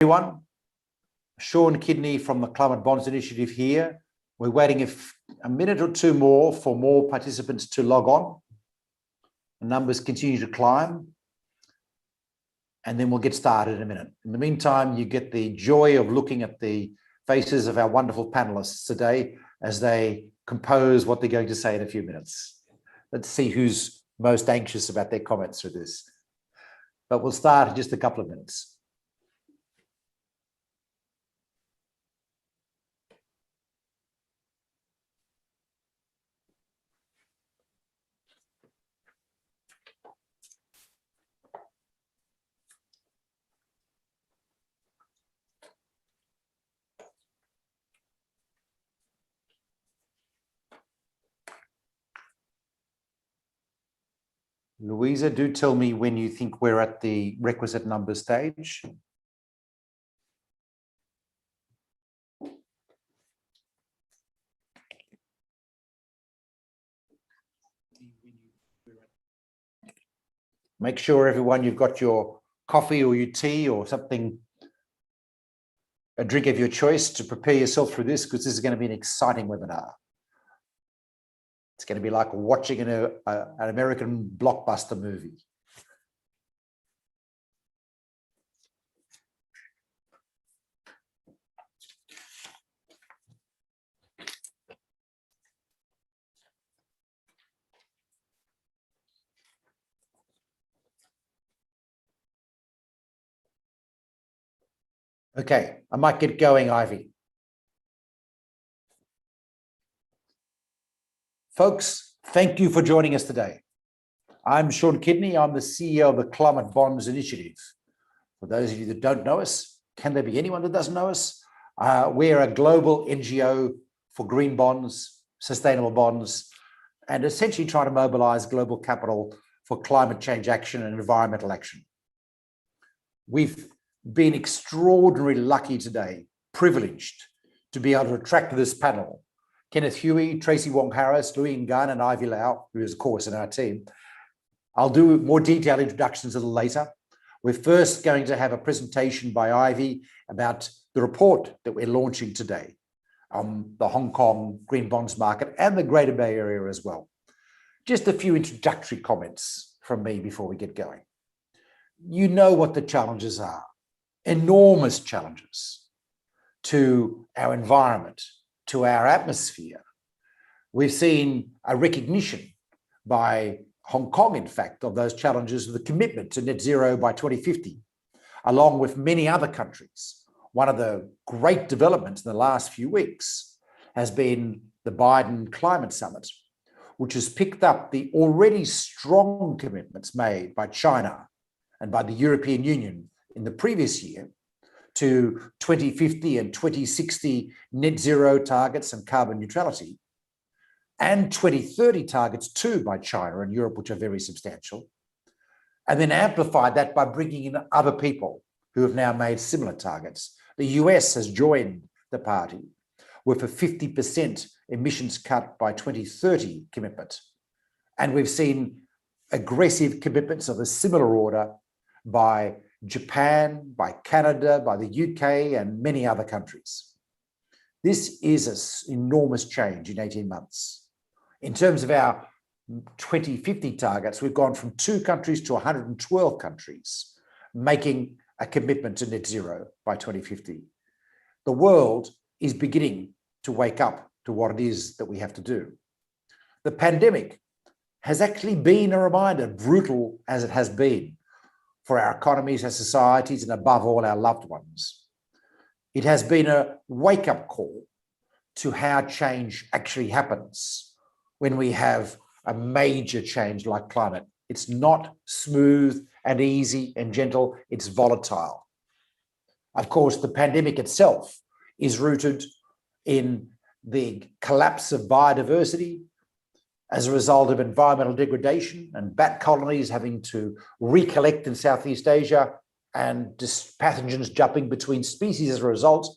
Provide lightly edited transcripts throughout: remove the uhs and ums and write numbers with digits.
Everyone, Sean Kidney from the Climate Bonds Initiative here. We're waiting a minute or two more for more participants to log on. The numbers continue to climb, and then we'll get started in a minute. In the meantime, you get the joy of looking at the faces of our wonderful panelists today as they compose what they're going to say in a few minutes. Let's see who's most anxious about their comments through this. But we'll start in just a couple of minutes. Louisa, do tell me when you think we're at the requisite number stage. Make sure, everyone, you've got your coffee or your tea or something, a drink of your choice to prepare yourself through this, because this is going to be an exciting webinar. It's going to be like watching an American blockbuster movie. Okay, I might get going, Ivy. Folks, thank you for joining us today. I'm Sean Kidney. I'm the CEO of the Climate Bonds Initiative. For those of you that don't know us, can there be anyone that doesn't know us? We're a global NGO for green bonds, sustainable bonds, and essentially trying to mobilize global capital for climate change action and environmental action. We've been extraordinarily lucky today, privileged to be able to attract to this panel Kenneth Huey, Tracy Wong-Harris, Louis Ngan, and Ivy Lau, who is, of course, in our team. I'll do more detailed introductions a little later. We're first going to have a presentation by Ivy about the report that we're launching today on the Hong Kong green bonds market and the Greater Bay Area as well. Just a few introductory comments from me before we get going. You know what the challenges are. Enormous challenges to our environment, to our atmosphere. We've seen a recognition by Hong Kong, in fact, of those challenges, the commitment to net zero by 2050, along with many other countries. One of the great developments in the last few weeks has been the Biden Climate Summit, which has picked up the already strong commitments made by China and by the European Union in the previous year to 2050 and 2060 net zero targets and carbon neutrality, and 2030 targets too by China and Europe, which are very substantial, and then amplified that by bringing in other people who have now made similar targets. The US has joined the party with a 50% emissions cut by 2030 commitment. And we've seen aggressive commitments of a similar order by Japan, by Canada, by the UK, and many other countries. This is an enormous change in 18 months. In terms of our 2050 targets, we've gone from 2 countries to 112 countries, making a commitment to net zero by 2050. The world is beginning to wake up to what it is that we have to do. The pandemic has actually been a reminder, brutal as it has been, for our economies, our societies, and above all, our loved ones. It has been a wake-up call to how change actually happens when we have a major change like climate. It's not smooth and easy and gentle, it's volatile. Of course, the pandemic itself is rooted in the collapse of biodiversity as a result of environmental degradation and bat colonies having to recollect in Southeast Asia and just pathogens jumping between species as a result,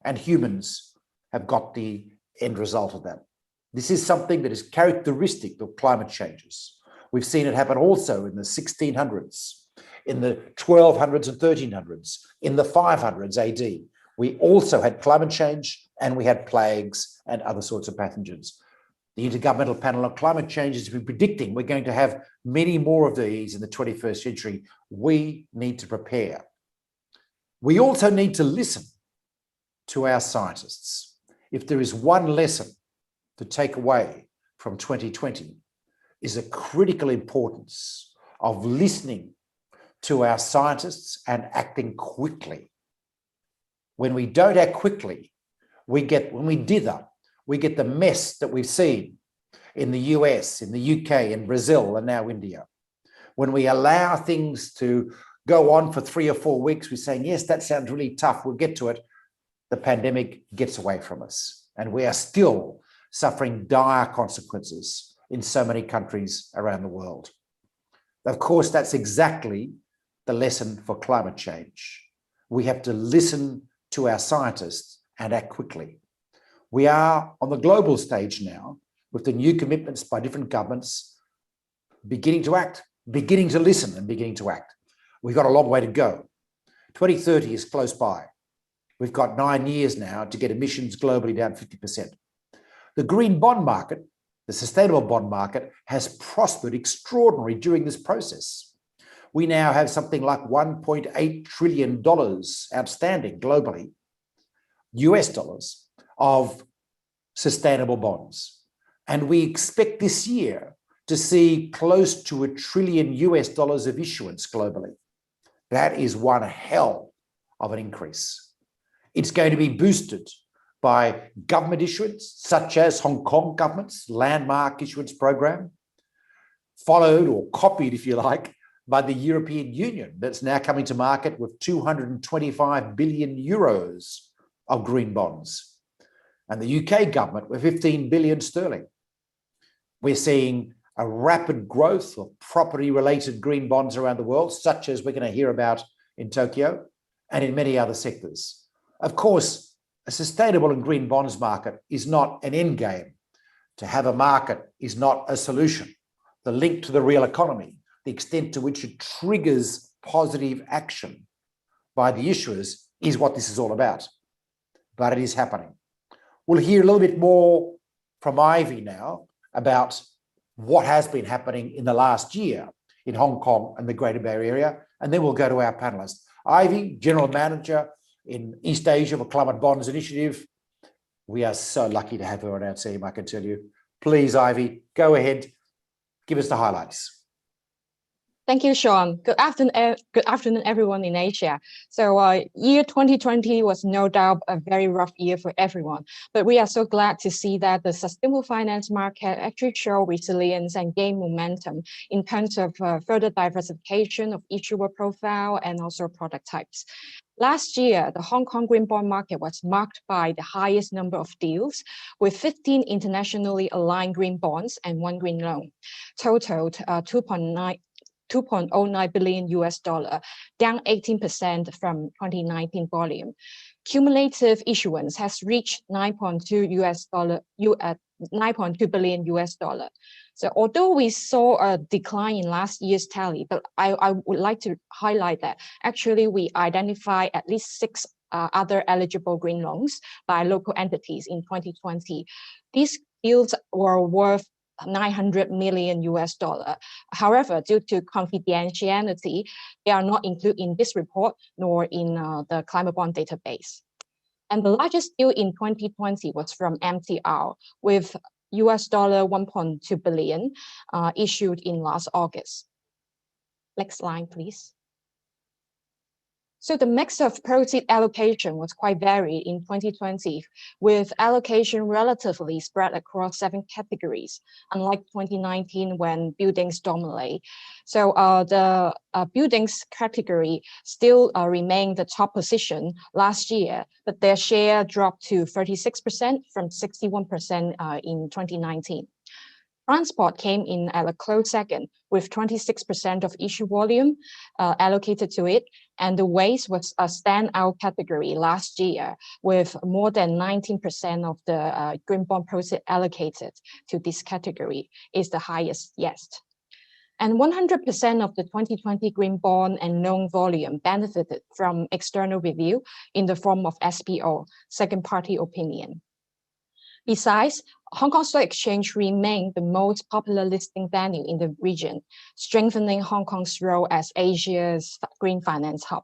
and humans have got the end result of that. This is something that is characteristic of climate changes. We've seen it happen also in the 1600s in the 1200s and 1300s, in the 500s AD. We also had climate change and we had plagues and other sorts of pathogens. The Intergovernmental Panel on Climate Change has been predicting we're going to have many more of these in the 21st century. We need to prepare. We also need to listen to our scientists. If there is one lesson to take away from 2020, is a critical importance of listening to our scientists and acting quickly. When we don't act quickly, when we dither, we get the mess that we've seen in the US, in the UK, in Brazil, and now India. When we allow things to go on for 3 or 4 weeks, we're saying, yes, that sounds really tough, we'll get to it. The pandemic gets away from us. And we are still suffering dire consequences in so many countries around the world. Of course, that's exactly the lesson for climate change. We have to listen to our scientists and act quickly. We are on the global stage now with the new commitments by different governments beginning to act, beginning to listen and beginning to act. We've got a long way to go. 2030 is close by. We've got 9 years now to get emissions globally down 50%. The green bond market, the sustainable bond market, has prospered extraordinarily during this process. We now have something like $1.8 trillion outstanding globally, US dollars, of sustainable bonds. And we expect this year to see close to $1 trillion US of issuance globally. That is one hell of an increase. It's going to be boosted by government issuance, such as Hong Kong government's landmark issuance program, followed or copied, if you like, by the European Union that's now coming to market with 225 billion euros of green bonds, and the UK government with 15 billion sterling. We're seeing a rapid growth of property-related green bonds around the world, such as we're going to hear about in Tokyo and in many other sectors. Of course, a sustainable and green bonds market is not an end game. To have a market is not a solution. The link to the real economy, the extent to which it triggers positive action by the issuers, is what this is all about. But it is happening. We'll hear a little bit more from Ivy now about what has been happening in the last year in Hong Kong and the Greater Bay Area, and then we'll go to our panelists. Ivy, General Manager in East Asia for Climate Bonds Initiative. We are so lucky to have her on our team, I can tell you. Please, Ivy, go ahead, give us the highlights. Thank you, Sean. Good afternoon, everyone in Asia. So year 2020 was no doubt a very rough year for everyone, but we are so glad to see that the sustainable finance market actually show resilience and gain momentum in terms of further diversification of issuer profile and also product types. Last year, the Hong Kong green bond market was marked by the highest number of deals, with 15 internationally aligned green bonds and 1 green loan, totaled 2.09 billion US dollar, down 18% from 2019 volume. Cumulative issuance has reached 9.2 billion US dollar. So although we saw a decline in last year's tally, but I would like to highlight that actually we identified at least 6 other eligible green loans by local entities in 2020. These deals were worth 900 million US dollar. However, due to confidentiality, they are not included in this report nor in the climate bond database. And the largest deal in 2020 was from MTR with US dollar 1.2 billion issued in last August. Next slide, please. So the mix of proceed allocation was quite varied in 2020, with allocation relatively spread across 7 categories, unlike 2019 when buildings dominate. So the buildings category still remained the top position last year, but their share dropped to 36% from 61% in 2019. Transport came in at a close second, with 26% of issue volume allocated to it, and the waste was a standout category last year, with more than 19% of the green bond proceeds allocated to this category, is the highest yet. And 100% of the 2020 green bond and loan volume benefited from external review in the form of SPO, second party opinion. Besides, Hong Kong Stock Exchange remained the most popular listing venue in the region, strengthening Hong Kong's role as Asia's green finance hub.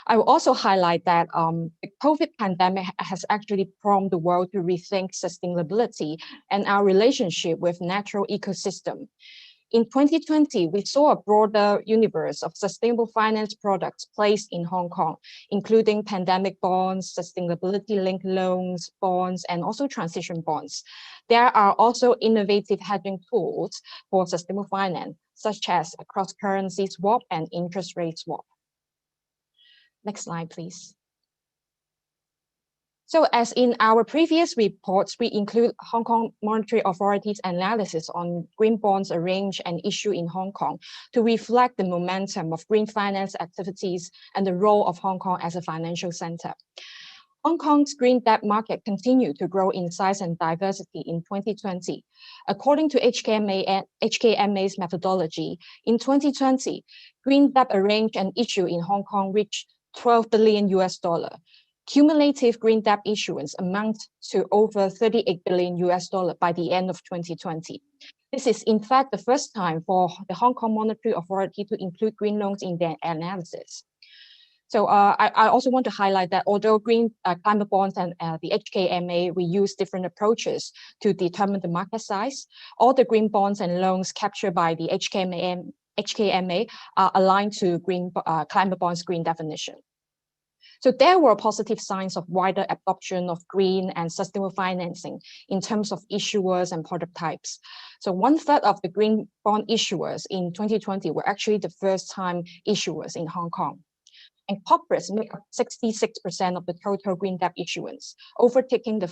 I will also highlight that the COVID pandemic has actually prompted the world to rethink sustainability and our relationship with natural ecosystem. In 2020, we saw a broader universe of sustainable finance products placed in Hong Kong, including pandemic bonds, sustainability-linked loans, bonds, and also transition bonds. There are also innovative hedging tools for sustainable finance, such as a cross-currency swap and interest rate swap. Next slide, please. So as in our previous reports, we include Hong Kong Monetary Authority's analysis on green bonds arranged and issued in Hong Kong to reflect the momentum of green finance activities and the role of Hong Kong as a financial center. Hong Kong's green debt market continued to grow in size and diversity in 2020. According to HKMA's methodology, in 2020, green debt arranged and issued in Hong Kong reached $12 billion. Cumulative green debt issuance amounts to over $38 billion by the end of 2020. This is in fact the first time for the Hong Kong Monetary Authority to include green loans in their analysis. So I also want to highlight that although green climate bonds and the HKMA, we use different approaches to determine the market size, all the green bonds and loans captured by the HKMA are aligned to green climate bonds green definition. So there were positive signs of wider adoption of green and sustainable financing in terms of issuers and product types. So 1/3 of the green bond issuers in 2020 were actually the first-time issuers in Hong Kong. And corporates make up 66% of the total green debt issuance, overtaking the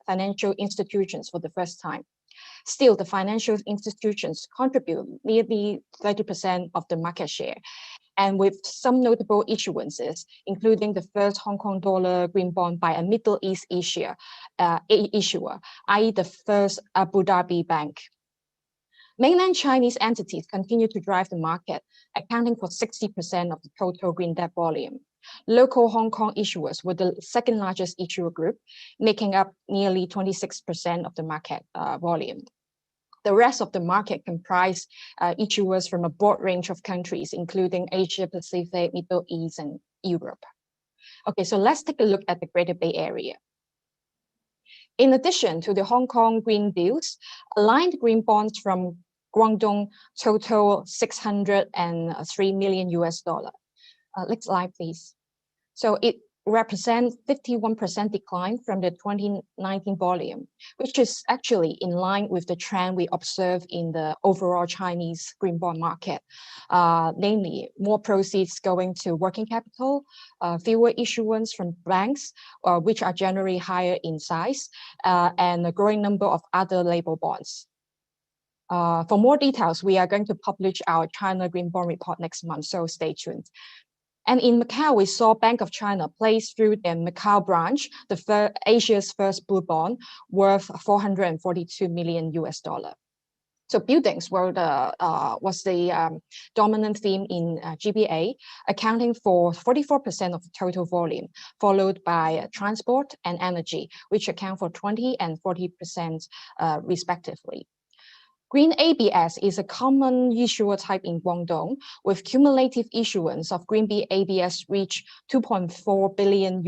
financial institutions for the first time. Still, the financial institutions contribute nearly 30% of the market share. And with some notable issuances, including the first Hong Kong dollar green bond by a Middle East issuer, i.e. the first Abu Dhabi bank. Mainland Chinese entities continue to drive the market, accounting for 60% of the total green debt volume. Local Hong Kong issuers were the second largest issuer group, making up nearly 26% of the market volume. The rest of the market comprised issuers from a broad range of countries, including Asia Pacific, Middle East, and Europe. Okay, so let's take a look at the Greater Bay Area. In addition to the Hong Kong green deals, aligned green bonds from Guangdong total $603 million. Next slide, please. So it represents 51% decline from the 2019 volume, which is actually in line with the trend we observe in the overall Chinese green bond market, namely more proceeds going to working capital, fewer issuance from banks, which are generally higher in size, and a growing number of other label bonds. For more details, we are going to publish our China Green Bond Report next month, so stay tuned. And in Macau, we saw Bank of China place through their Macau branch, Asia's first blue bond, worth $442 million. So buildings was the dominant theme in GBA, accounting for 44% of the total volume, followed by transport and energy, which account for 20% and 40% respectively. Green ABS is a common issuer type in Guangdong, with cumulative issuance of Green ABS reach $2.4 billion,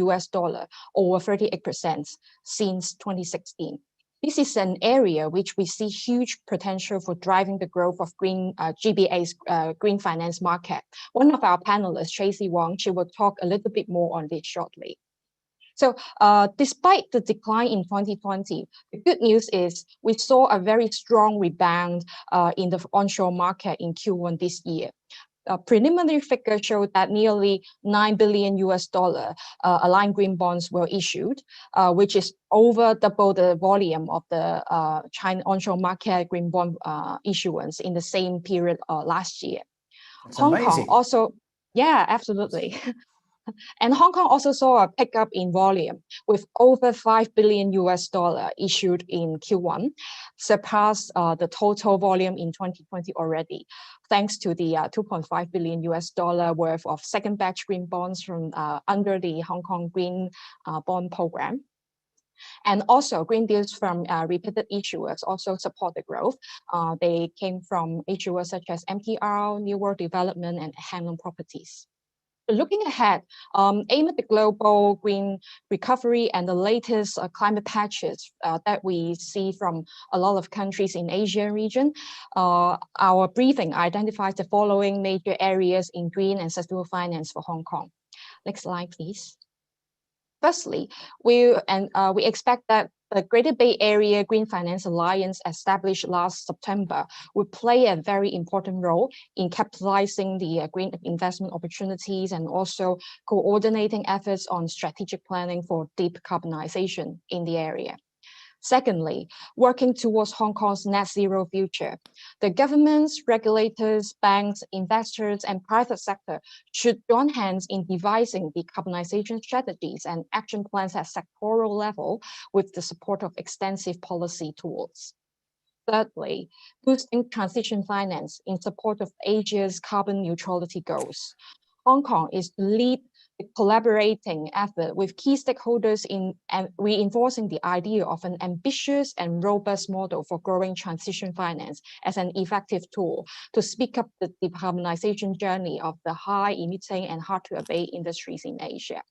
over 38% since 2016. This is an area which we see huge potential for driving the growth of GBA's green finance market. One of our panelists, Tracy Wong, she will talk a little bit more on this shortly. So despite the decline in 2020, the good news is we saw a very strong rebound in the onshore market in Q1 this year. Preliminary figures show that nearly $9 billion aligned green bonds were issued, which is over double the volume of the China onshore market green bond issuance in the same period last year. That's Hong amazing. Kong also, yeah, absolutely. And Hong Kong also saw a pickup in volume with over $5 billion issued in Q1, surpassed the total volume in 2020 already, thanks to the 2.5 billion US dollar worth of second batch green bonds from under the Hong Kong Green Bond Program. And also green deals from repeated issuers also support the growth. They came from issuers such as MTR, New World Development, and Hang Lung Properties. Looking ahead, aim at the global green recovery and the latest climate patches that we see from a lot of countries in Asia region, our briefing identifies the following major areas in green and sustainable finance for Hong Kong. Next slide, please. Firstly, we expect that the Greater Bay Area Green Finance Alliance, established last September, will play a very important role in capitalizing the green investment opportunities and also coordinating efforts on strategic planning for decarbonization in the area. Secondly, working towards Hong Kong's net zero future. The governments, regulators, banks, investors, and private sector should join hands in devising decarbonization strategies and action plans at sectoral level with the support of extensive policy tools. Thirdly, boosting transition finance in support of Asia's carbon neutrality goals. Hong Kong is to lead the collaborating effort with key stakeholders in reinforcing the idea of an ambitious and robust model for growing transition finance as an effective tool to speed up the decarbonization journey of the high-emitting and hard-to-abate industries in Asia.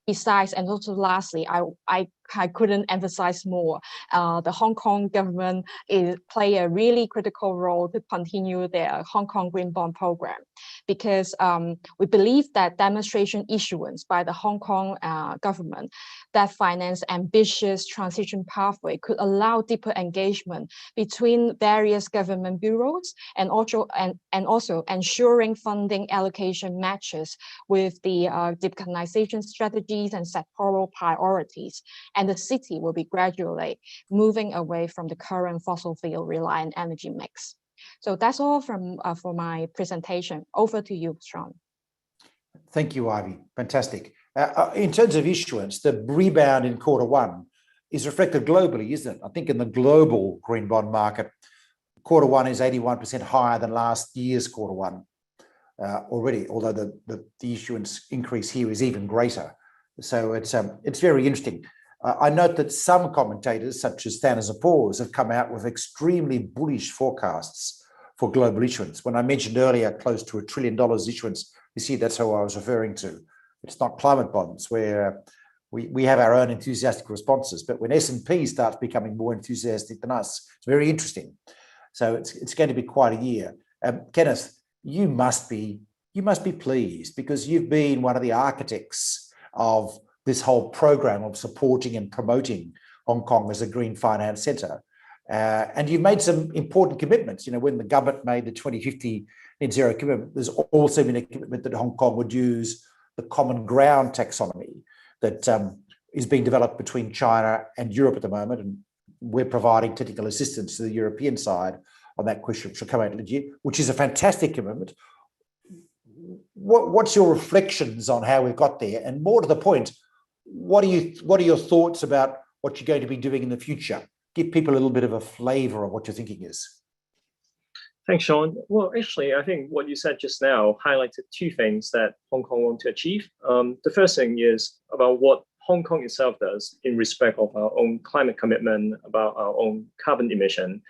Besides, and also lastly, I couldn't emphasize more, the Hong Kong government play a really critical role to continue their Hong Kong Green Bond Program, because we believe that demonstration issuance by the Hong Kong government that finance ambitious transition pathway could allow deeper engagement between various government bureaus and also ensuring funding allocation matches with the decarbonization strategies and sectoral priorities, and the city will be gradually moving away from the current fossil fuel reliant energy mix. So that's all from for my presentation. Over to you, Sean. Thank you, Ivy. Fantastic. In terms of issuance, the rebound in Q1 is reflected globally, isn't it? I think in the global green bond market, Q1 is 81% higher than last year's Q1 already, although the issuance increase here is even greater. So it's very interesting. I note that some commentators, such as Standard & Poor's, have come out with extremely bullish forecasts for global issuance. When I mentioned earlier close to $1 trillion issuance this year, that's who I was referring to. It's not climate bonds, where we have our own enthusiastic responses, but when S&P starts becoming more enthusiastic than us, it's very interesting. So it's going to be quite a year. Kenneth, you must be pleased, because you've been one of the architects of this whole program of supporting and promoting Hong Kong as a green finance centre. And you've made some important commitments. You know, when the government made the 2050 net zero commitment, there's also been a commitment that Hong Kong would use the common ground taxonomy that is being developed between China and Europe at the moment. And we're providing technical assistance to the European side on that question, which will come out legit, which is a fantastic commitment. What's your reflections on how we've got there? And more to the point, what are your thoughts about what you're going to be doing in the future? Give people a little bit of a flavour of what your thinking is. Thanks, Sean. Well, actually, I think what you said just now highlighted two things that Hong Kong want to achieve. The first thing is about what Hong Kong itself does in respect of our own climate commitment, about our own carbon emission.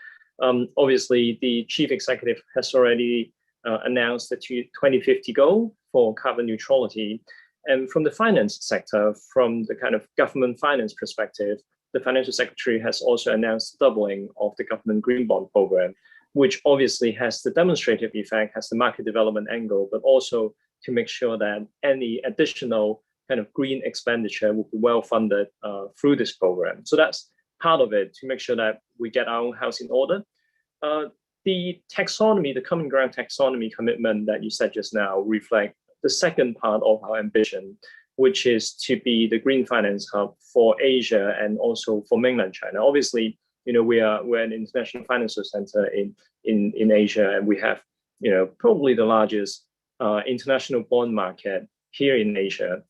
Obviously, the chief executive has already announced the 2050 goal for carbon neutrality. And from the finance sector, from the kind of government finance perspective, the financial secretary has also announced doubling of the government green bond program, which obviously has the demonstrative effect, has the market development angle, but also to make sure that any additional kind of green expenditure will be well funded through this program. So that's part of it, to make sure that we get our own house in order. The taxonomy, the common ground taxonomy commitment that you said just now, reflect the second part of our ambition, which is to be the green finance hub for Asia and also for mainland China. Obviously, you know, we're an international financial center in Asia, and we have, you know, probably the largest international bond market here in Asia.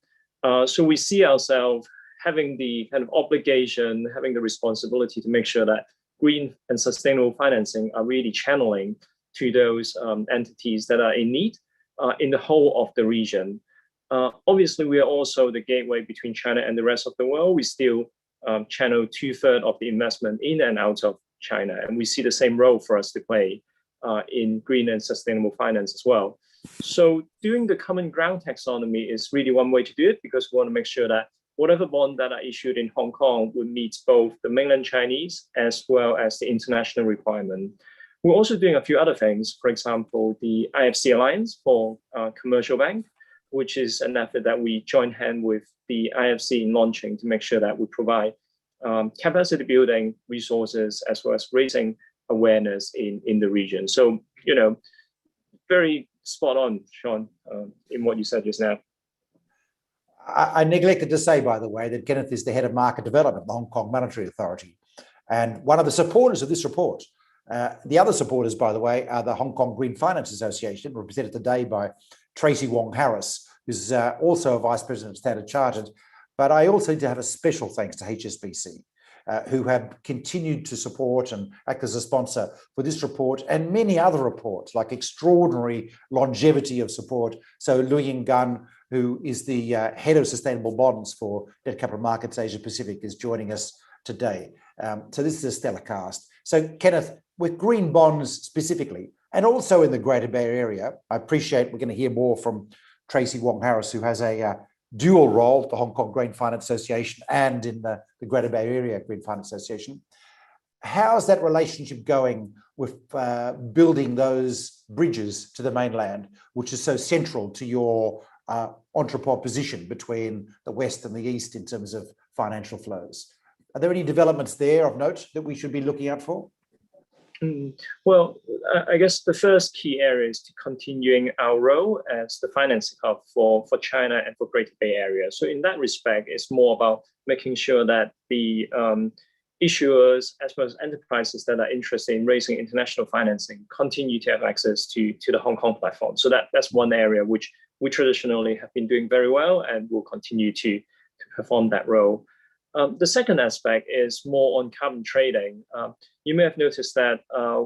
So we see ourselves having the kind of obligation, having the responsibility to make sure that green and sustainable financing are really channeling to those entities that are in need in the whole of the region. Obviously, we are also the gateway between China and the rest of the world. We still channel 2/3 of the investment in and out of China, and we see the same role for us to play in green and sustainable finance as well. So doing the common ground taxonomy is really one way to do it, because we want to make sure that whatever bond that are issued in Hong Kong will meet both the mainland Chinese as well as the international requirement. We're also doing a few other things. For example, the IFC Alliance for Commercial Bank, which is an effort that we join hand with the IFC in launching to make sure that we provide capacity building resources as well as raising awareness in the region. So, you know, very spot on, Sean, in what you said just now. I neglected to say, by the way, that Kenneth is the head of market development, the Hong Kong Monetary Authority, and one of the supporters of this report. The other supporters, by the way, are the Hong Kong Green Finance Association, represented today by Tracy Wong-Harris, who's also a Vice President of Standard Chartered. But I also need to have a special thanks to HSBC, who have continued to support and act as a sponsor for this report and many other reports, like extraordinary longevity of support. So Lu Gun, who is the head of sustainable bonds for Debt Capital Markets Asia Pacific, is joining us today. So this is a stellar cast. So Kenneth, with green bonds specifically, and also in the Greater Bay Area, I appreciate we're going to hear more from Tracy Wong-Harris, who has a dual role at the Hong Kong Green Finance Association and in the Greater Bay Area Green Finance Association. How's that relationship going with building those bridges to the mainland, which is so central to your entrepot position between the West and the East in terms of financial flows? Are there any developments there of note that we should be looking out for? Well, I guess the first key area is to continuing our role as the financing hub for China and for Greater Bay Area. So in that respect, it's more about making sure that the issuers as well as enterprises that are interested in raising international financing continue to have access to the Hong Kong platform. So that's one area which we traditionally have been doing very well and will continue to perform that role. The second aspect is more on carbon trading. You may have noticed that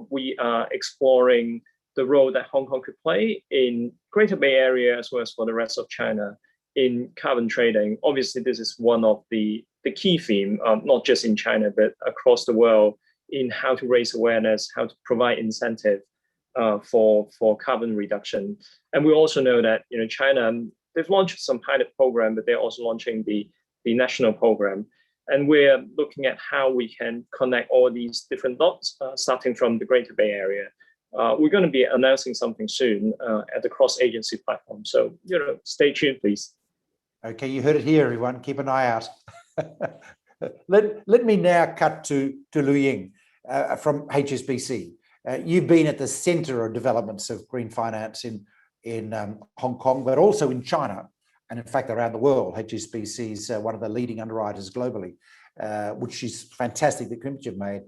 we are exploring the role that Hong Kong could play in Greater Bay Area as well as for the rest of China in carbon trading. Obviously, this is one of the key themes, not just in China, but across the world, in how to raise awareness, how to provide incentive for carbon reduction. And we also know that, you know, China, they've launched some pilot program, but they're also launching the national program. And we're looking at how we can connect all these different dots, starting from the Greater Bay Area. We're going to be announcing something soon at the cross-agency platform. So, you know, stay tuned, please. Okay, you heard it here, everyone. Keep an eye out. Let me now cut to Lu Ying from HSBC. You've been at the center of developments of green finance in Hong Kong, but also in China. And in fact, around the world. HSBC is one of the leading underwriters globally, which is fantastic, the commitment you've made.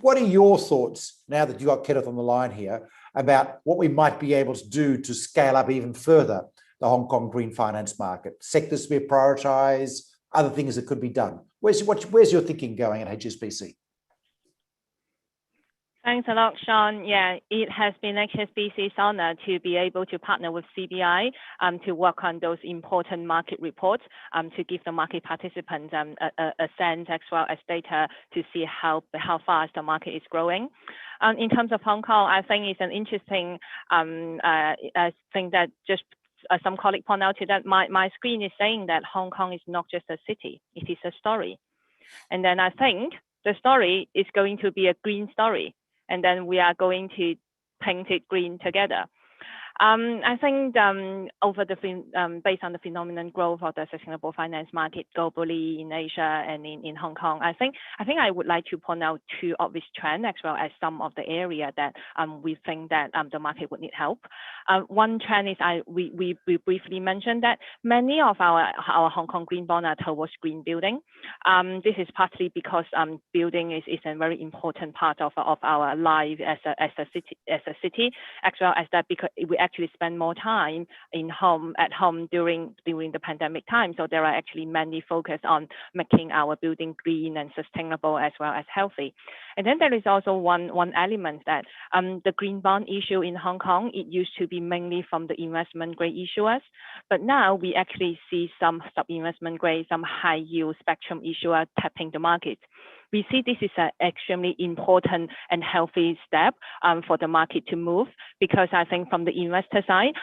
What are your thoughts, now that you got Kenneth on the line here, about what we might be able to do to scale up even further the Hong Kong green finance market? Sectors to be prioritised, other things that could be done. Where's your thinking going at HSBC? Thanks a lot, Sean. Yeah, it has been HSBC's honor to be able to partner with CBI to work on those important market reports to give the market participants a sense as well as data to see how fast the market is growing. In terms of Hong Kong, I think it's an interesting thing that just some colleague point out to that my screen is saying that Hong Kong is not just a city, it is a story. And then I think the story is going to be a green story. And then we are going to paint it green together. I think based on the phenomenon growth of the sustainable finance market globally in Asia and in Hong Kong, I think I would like to point out two obvious trends as well as some of the area that we think that the market would need help. One trend is we briefly mentioned that many of our Hong Kong green bonds are towards green building. This is partly because building is a very important part of our life as a city, as well as that because we actually spend more time at home during the pandemic time. So there are actually many focus on making our building green and sustainable as well as healthy. And then there is also one element that the green bond issue in Hong Kong, it used to be mainly from the investment grade issuers, but now we actually see some sub-investment grade, some high yield spectrum issuer tapping the market. We see this is an extremely important and healthy step for the market to move, because I think from the investor side,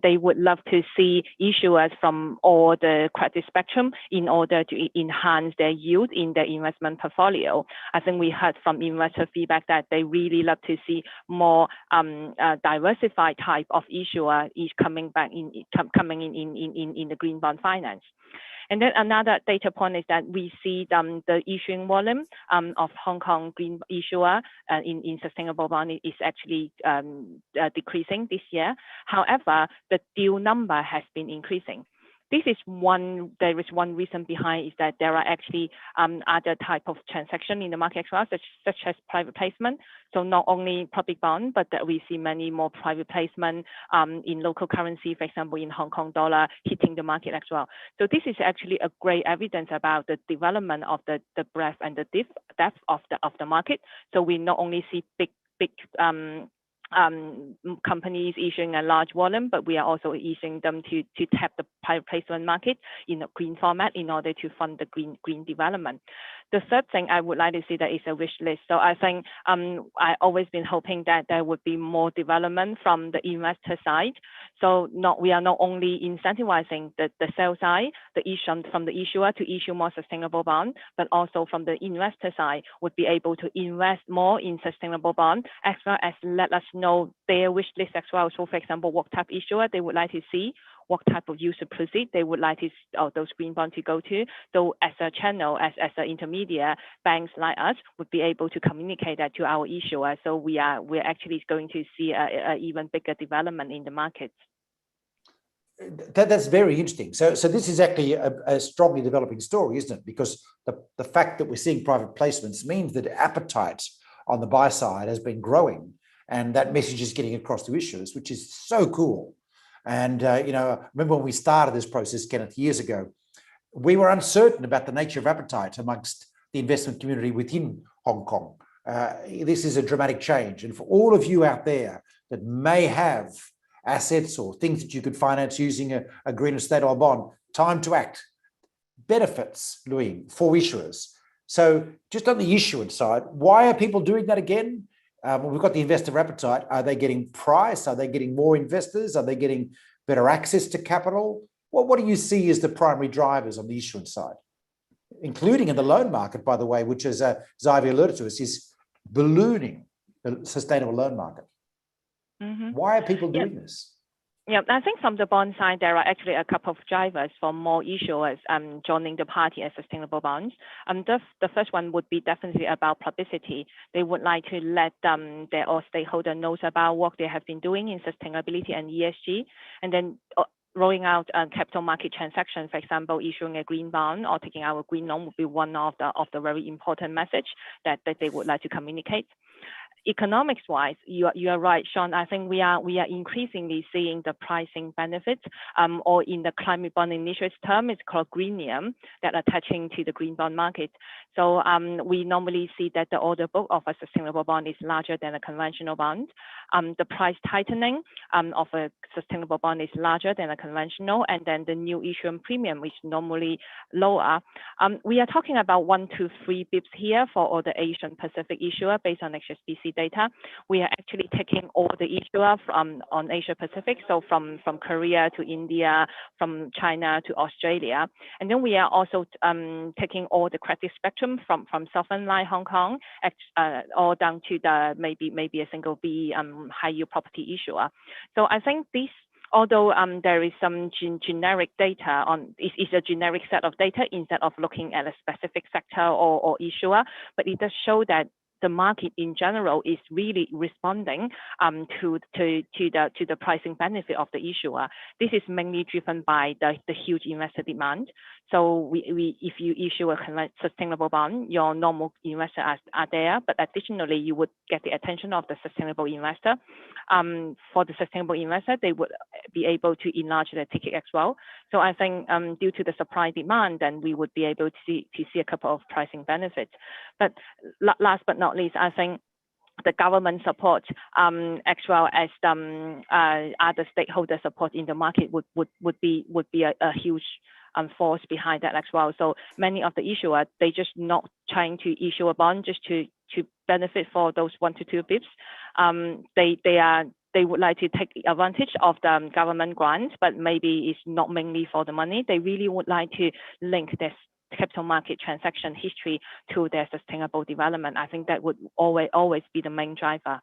they would love to see issuers from all the credit spectrum in order to enhance their yield in their investment portfolio. I think we heard from investor feedback that they really love to see more diversified type of issuer is coming in the green bond finance. And then another data point is that we see the issuing volume of Hong Kong green issuer in sustainable bond is actually decreasing this year. However, the deal number has been increasing. There is one reason behind is that there are actually other type of transaction in the market as well, such as private placement. So not only public bond, but that we see many more private placement in local currency, for example, in Hong Kong dollar hitting the market as well. So this is actually a great evidence about the development of the breadth and the depth of the market. So we not only see big companies issuing a large volume, but we are also issuing them to tap the private placement market in a green format in order to fund the green development. The third thing I would like to see that is a wish list. So I think I always been hoping that there would be more development from the investor side. So we are not only incentivizing the sell side, from the issuer to issue more sustainable bond, but also from the investor side would be able to invest more in sustainable bond, as well as let us know their wish list as well. So for example, what type issuer they would like to see, what type of use of proceed they would like to those green bonds to go to. So as a channel, as an intermediate, banks like us would be able to communicate that to our issuer. So we're actually going to see a even bigger development in the markets. That's very interesting. So this is actually a strongly developing story, isn't it? Because the fact that we're seeing private placements means that appetite on the buy side has been growing, and that message is getting across to issuers, which is so cool. And, remember when we started this process, Kenneth, years ago, we were uncertain about the nature of appetite amongst the investment community within Hong Kong. This is a dramatic change. And for all of you out there that may have assets or things that you could finance using a green or state-owned bond, time to act. Benefits, Louis, for issuers. So just on the issuance side, why are people doing that again? We've got the investor appetite. Are they getting price? Are they getting more investors? Are they getting better access to capital? What do you see as the primary drivers on the issuance side, including in the loan market, by the way, which, as Xavier alluded to us, is ballooning, the sustainable loan market? Mm-hmm. Why are people doing this? Yeah, I think from the bond side, there are actually a couple of drivers for more issuers joining the party as sustainable bonds. The first one would be definitely about publicity. They would like to let their stakeholder knows about what they have been doing in sustainability and ESG, and then rolling out capital market transactions, for example, issuing a green bond or taking our green loan would be one of the very important message that they would like to communicate. Economics wise, you are right, Sean. I think we are increasingly seeing the pricing benefits, or in the climate bond initiative term, it's called greenium, that are attaching to the green bond market. So we normally see that the order book of a sustainable bond is larger than a conventional bond. The price tightening of a sustainable bond is larger than a conventional, and then the new issuance premium is normally lower. We are talking about 1 to 3 bips here for all the Asian Pacific issuer based on HSBC data. We are actually taking all the issuer on Asia Pacific, so from Korea to India, from China to Australia, and then we are also taking all the credit spectrum from Southern like Hong Kong, all down to the maybe a single B high yield property issuer. So I think this, although there is some generic data it's a generic set of data instead of looking at a specific sector or issuer, but it does show that the market in general is really responding to the pricing benefit of the issuer. This is mainly driven by the huge investor demand. So if you issue a sustainable bond, your normal investors are there, but additionally you would get the attention of the sustainable investor. For the sustainable investor, they would be able to enlarge their ticket as well. So I think due to the supply demand, then we would be able to see a couple of pricing benefits. But last but not least, I think the government support as well as other stakeholder support in the market would be a huge force behind that as well. So many of the issuers, they just not trying to issue a bond just to benefit for those 1 to 2 bips. They would like to take advantage of the government grants, but maybe it's not mainly for the money. They really would like to link this capital market transaction history to their sustainable development. I think that would always be the main driver.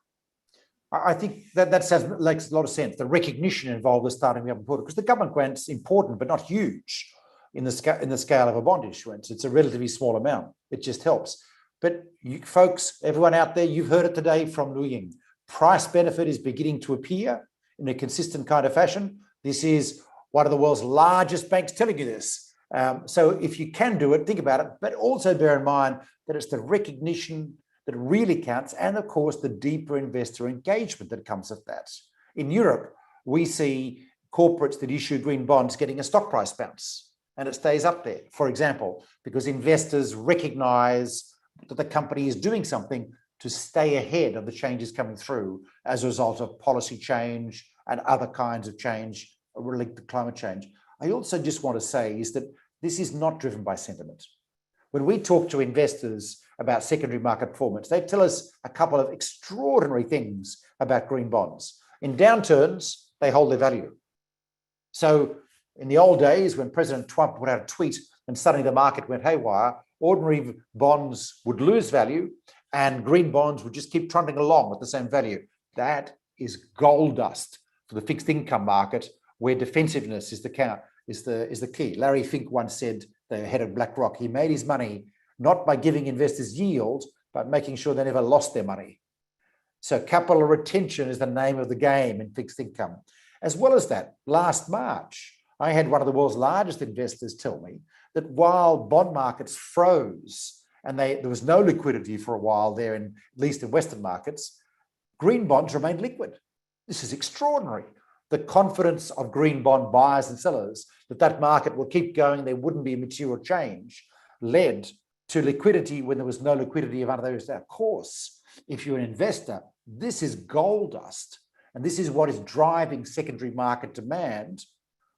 I think that makes a lot of sense. The recognition involved is starting to be important because the government grant's important, but not huge in the scale of a bond issuance. It's a relatively small amount. It just helps. But you folks, everyone out there, you've heard it today from Lu Ying. Price benefit is beginning to appear in a consistent kind of fashion. This is one of the world's largest banks telling you this. So if you can do it, think about it, but also bear in mind that it's the recognition that really counts, and of course the deeper investor engagement that comes with that. In Europe, we see corporates that issue green bonds getting a stock price bounce, and it stays up there, for example, because investors recognize that the company is doing something to stay ahead of the changes coming through as a result of policy change and other kinds of change related to climate change. I also just want to say is that this is not driven by sentiment. When we talk to investors about secondary market performance, they tell us a couple of extraordinary things about green bonds. In downturns, they hold their value. So in the old days, when President Trump put out a tweet and suddenly the market went haywire, ordinary bonds would lose value and green bonds would just keep trundling along with the same value. That is gold dust for the fixed income market, where defensiveness is the key. Larry Fink once said, the head of BlackRock, he made his money not by giving investors yield, but making sure they never lost their money. So capital retention is the name of the game in fixed income. As well as that, last March, I had one of the world's largest investors tell me that while bond markets froze and there was no liquidity for a while there, at least in Western markets, green bonds remained liquid. This is extraordinary. The confidence of green bond buyers and sellers that market will keep going, there wouldn't be a material change, led to liquidity when there was no liquidity of others. Of course, if you're an investor, this is gold dust, and this is what is driving secondary market demand,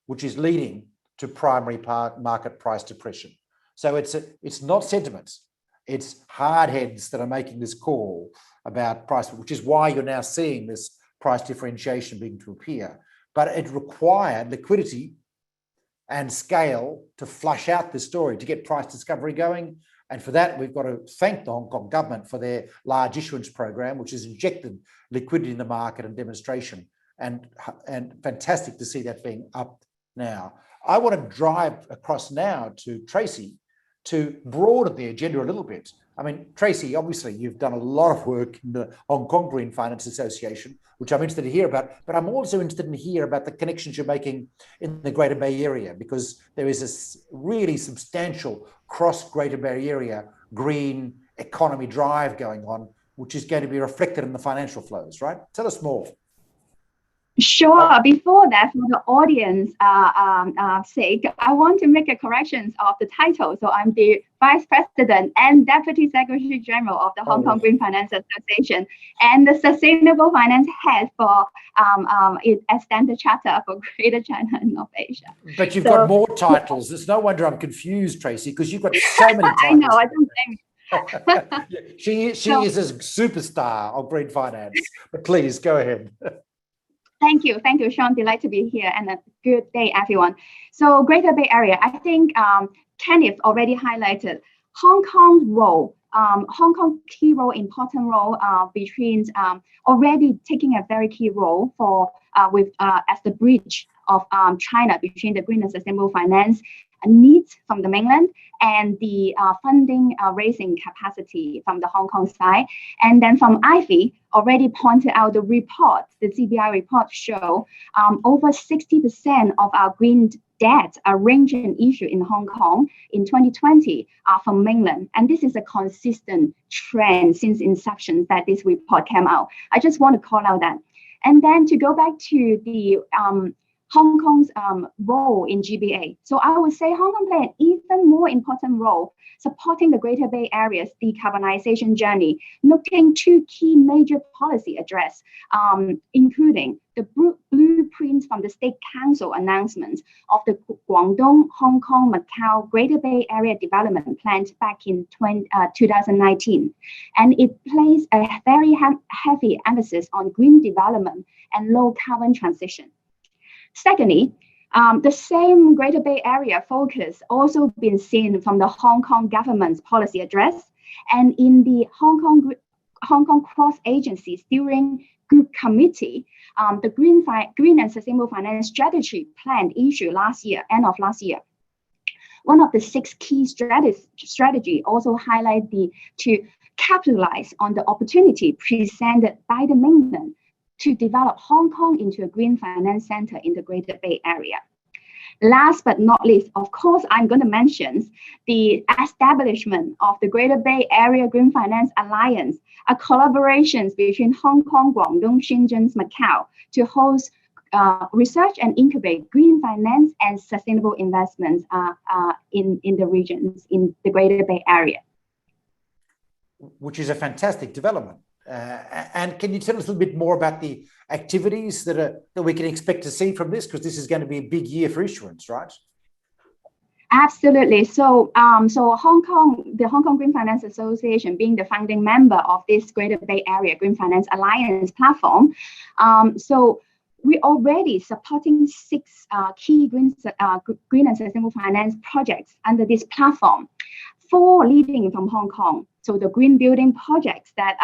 which is leading to primary market price depression. So it's not sentiment, it's hard heads that are making this call about price, which is why you're now seeing this price differentiation beginning to appear. But it required liquidity and scale to flush out this story, to get price discovery going. And for that, we've got to thank the Hong Kong government for their large issuance program, which has injected liquidity in the market and demonstration. And fantastic to see that being up now. I want to drive across now to Tracy to broaden the agenda a little bit. I mean, Tracy, obviously you've done a lot of work in the Hong Kong Green Finance Association, which I'm interested to hear about, but I'm also interested in hear about the connections you're making in the Greater Bay Area, because there is a really substantial cross Greater Bay Area green economy drive going on, which is going to be reflected in the financial flows, right? Tell us more. Sure. Before that, for the audience sake, I want to make a correction of the title. So I'm the Vice President and Deputy Secretary General of the Hong Kong Green Finance Association, and the Sustainable Finance Head for Untitled Chapter for Greater China and North Asia. But you've got more titles. It's no wonder I'm confused, Tracy, because you've got so many titles. I know. I don't blame you. She is a superstar of green finance. But please go ahead. Thank you, Sean. Delighted to be here, and a good day, everyone. So, Greater Bay Area. I think Kenneth already highlighted Hong Kong's role. Hong Kong key role, important role between already taking a very key role for as the bridge of China between the green and sustainable finance, needs from the mainland and the funding raising capacity from the Hong Kong side. And then from Ivy, already pointed out the report, the CBI report show over 60% of our green debt arranged and issued in Hong Kong in 2020 are from mainland. And this is a consistent trend since inception that this report came out. I just want to call out that. And then to go back to the Hong Kong's role in GBA. So I would say Hong Kong play an even more important role supporting the Greater Bay Area's decarbonization journey, noting two key major policy address, including the blueprints from the State Council announcements of the Guangdong, Hong Kong, Macau Greater Bay Area Development Plan back in 2019. And it places a very heavy emphasis on green development and low carbon transition. Secondly, the same Greater Bay Area focus also been seen from the Hong Kong government's policy address and in the Hong Kong cross-agency steering group committee, the Green and Sustainable Finance Strategy Plan issued end of last year. One of the 6 key strategy also highlight to capitalize on the opportunity presented by the mainland to develop Hong Kong into a green finance center in the Greater Bay Area. Last but not least, of course, I'm going to mention the establishment of the Greater Bay Area Green Finance Alliance, a collaboration between Hong Kong, Guangdong, Shenzhen, Macau to host research and incubate green finance and sustainable investments in the regions in the Greater Bay Area. Which is a fantastic development. And can you tell us a little bit more about the activities that we can expect to see from this? Because this is going to be a big year for issuance, right? Absolutely. So, the Hong Kong Green Finance Association, being the founding member of this Greater Bay Area Green Finance Alliance platform, so we're already supporting 6 key green and sustainable finance projects under this platform. 4 leading from Hong Kong. So the green building projects that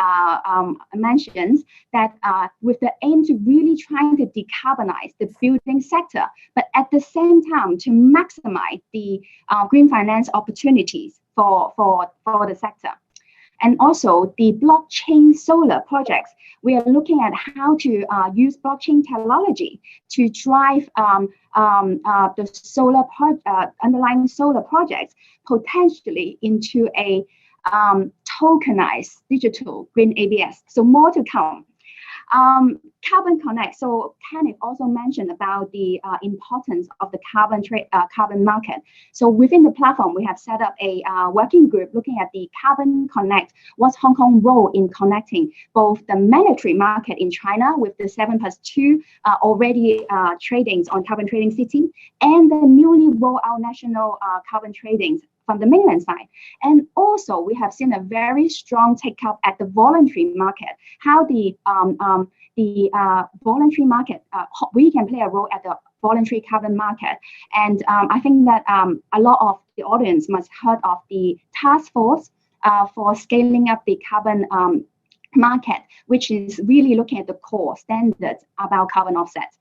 mentioned that with the aim to really trying to decarbonize the building sector, but at the same time to maximize the green finance opportunities for the sector. And also the blockchain solar projects. We are looking at how to use blockchain technology to drive the solar underlying solar projects potentially into a tokenized digital green ABS. So more to come. Carbon Connect. So Kenneth also mentioned about the importance of the carbon market. So within the platform, we have set up a working group looking at the Carbon Connect. What's Hong Kong's role in connecting both the mandatory market in China with the 7+2 already tradings on Carbon Trading City and the newly rolled out national carbon tradings from the mainland side. And also we have seen a very strong take up at the voluntary market, how the voluntary market, we can play a role at the voluntary carbon market. And I think that a lot of the audience must have heard of the task force for scaling up the carbon market, which is really looking at the core standards about carbon offsets.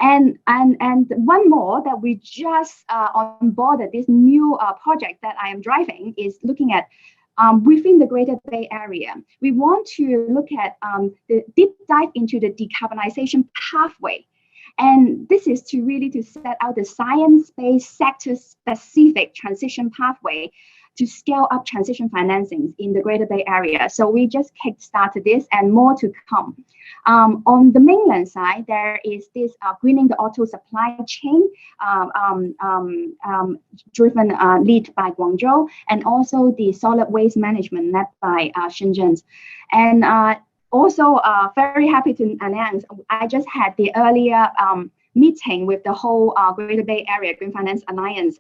And one more that we just onboarded, this new project that I am driving is looking at within the Greater Bay Area. We want to look at the deep dive into the decarbonization pathway. And this is to really to set out the science-based sector-specific transition pathway to scale up transition financings in the Greater Bay Area. So we just kickstarted this and more to come. On the mainland side, there is this greening the auto supply chain driven lead by Guangzhou, and also the solid waste management led by Shenzhen. And also very happy to announce, I just had the earlier meeting with the whole Greater Bay Area Green Finance Alliance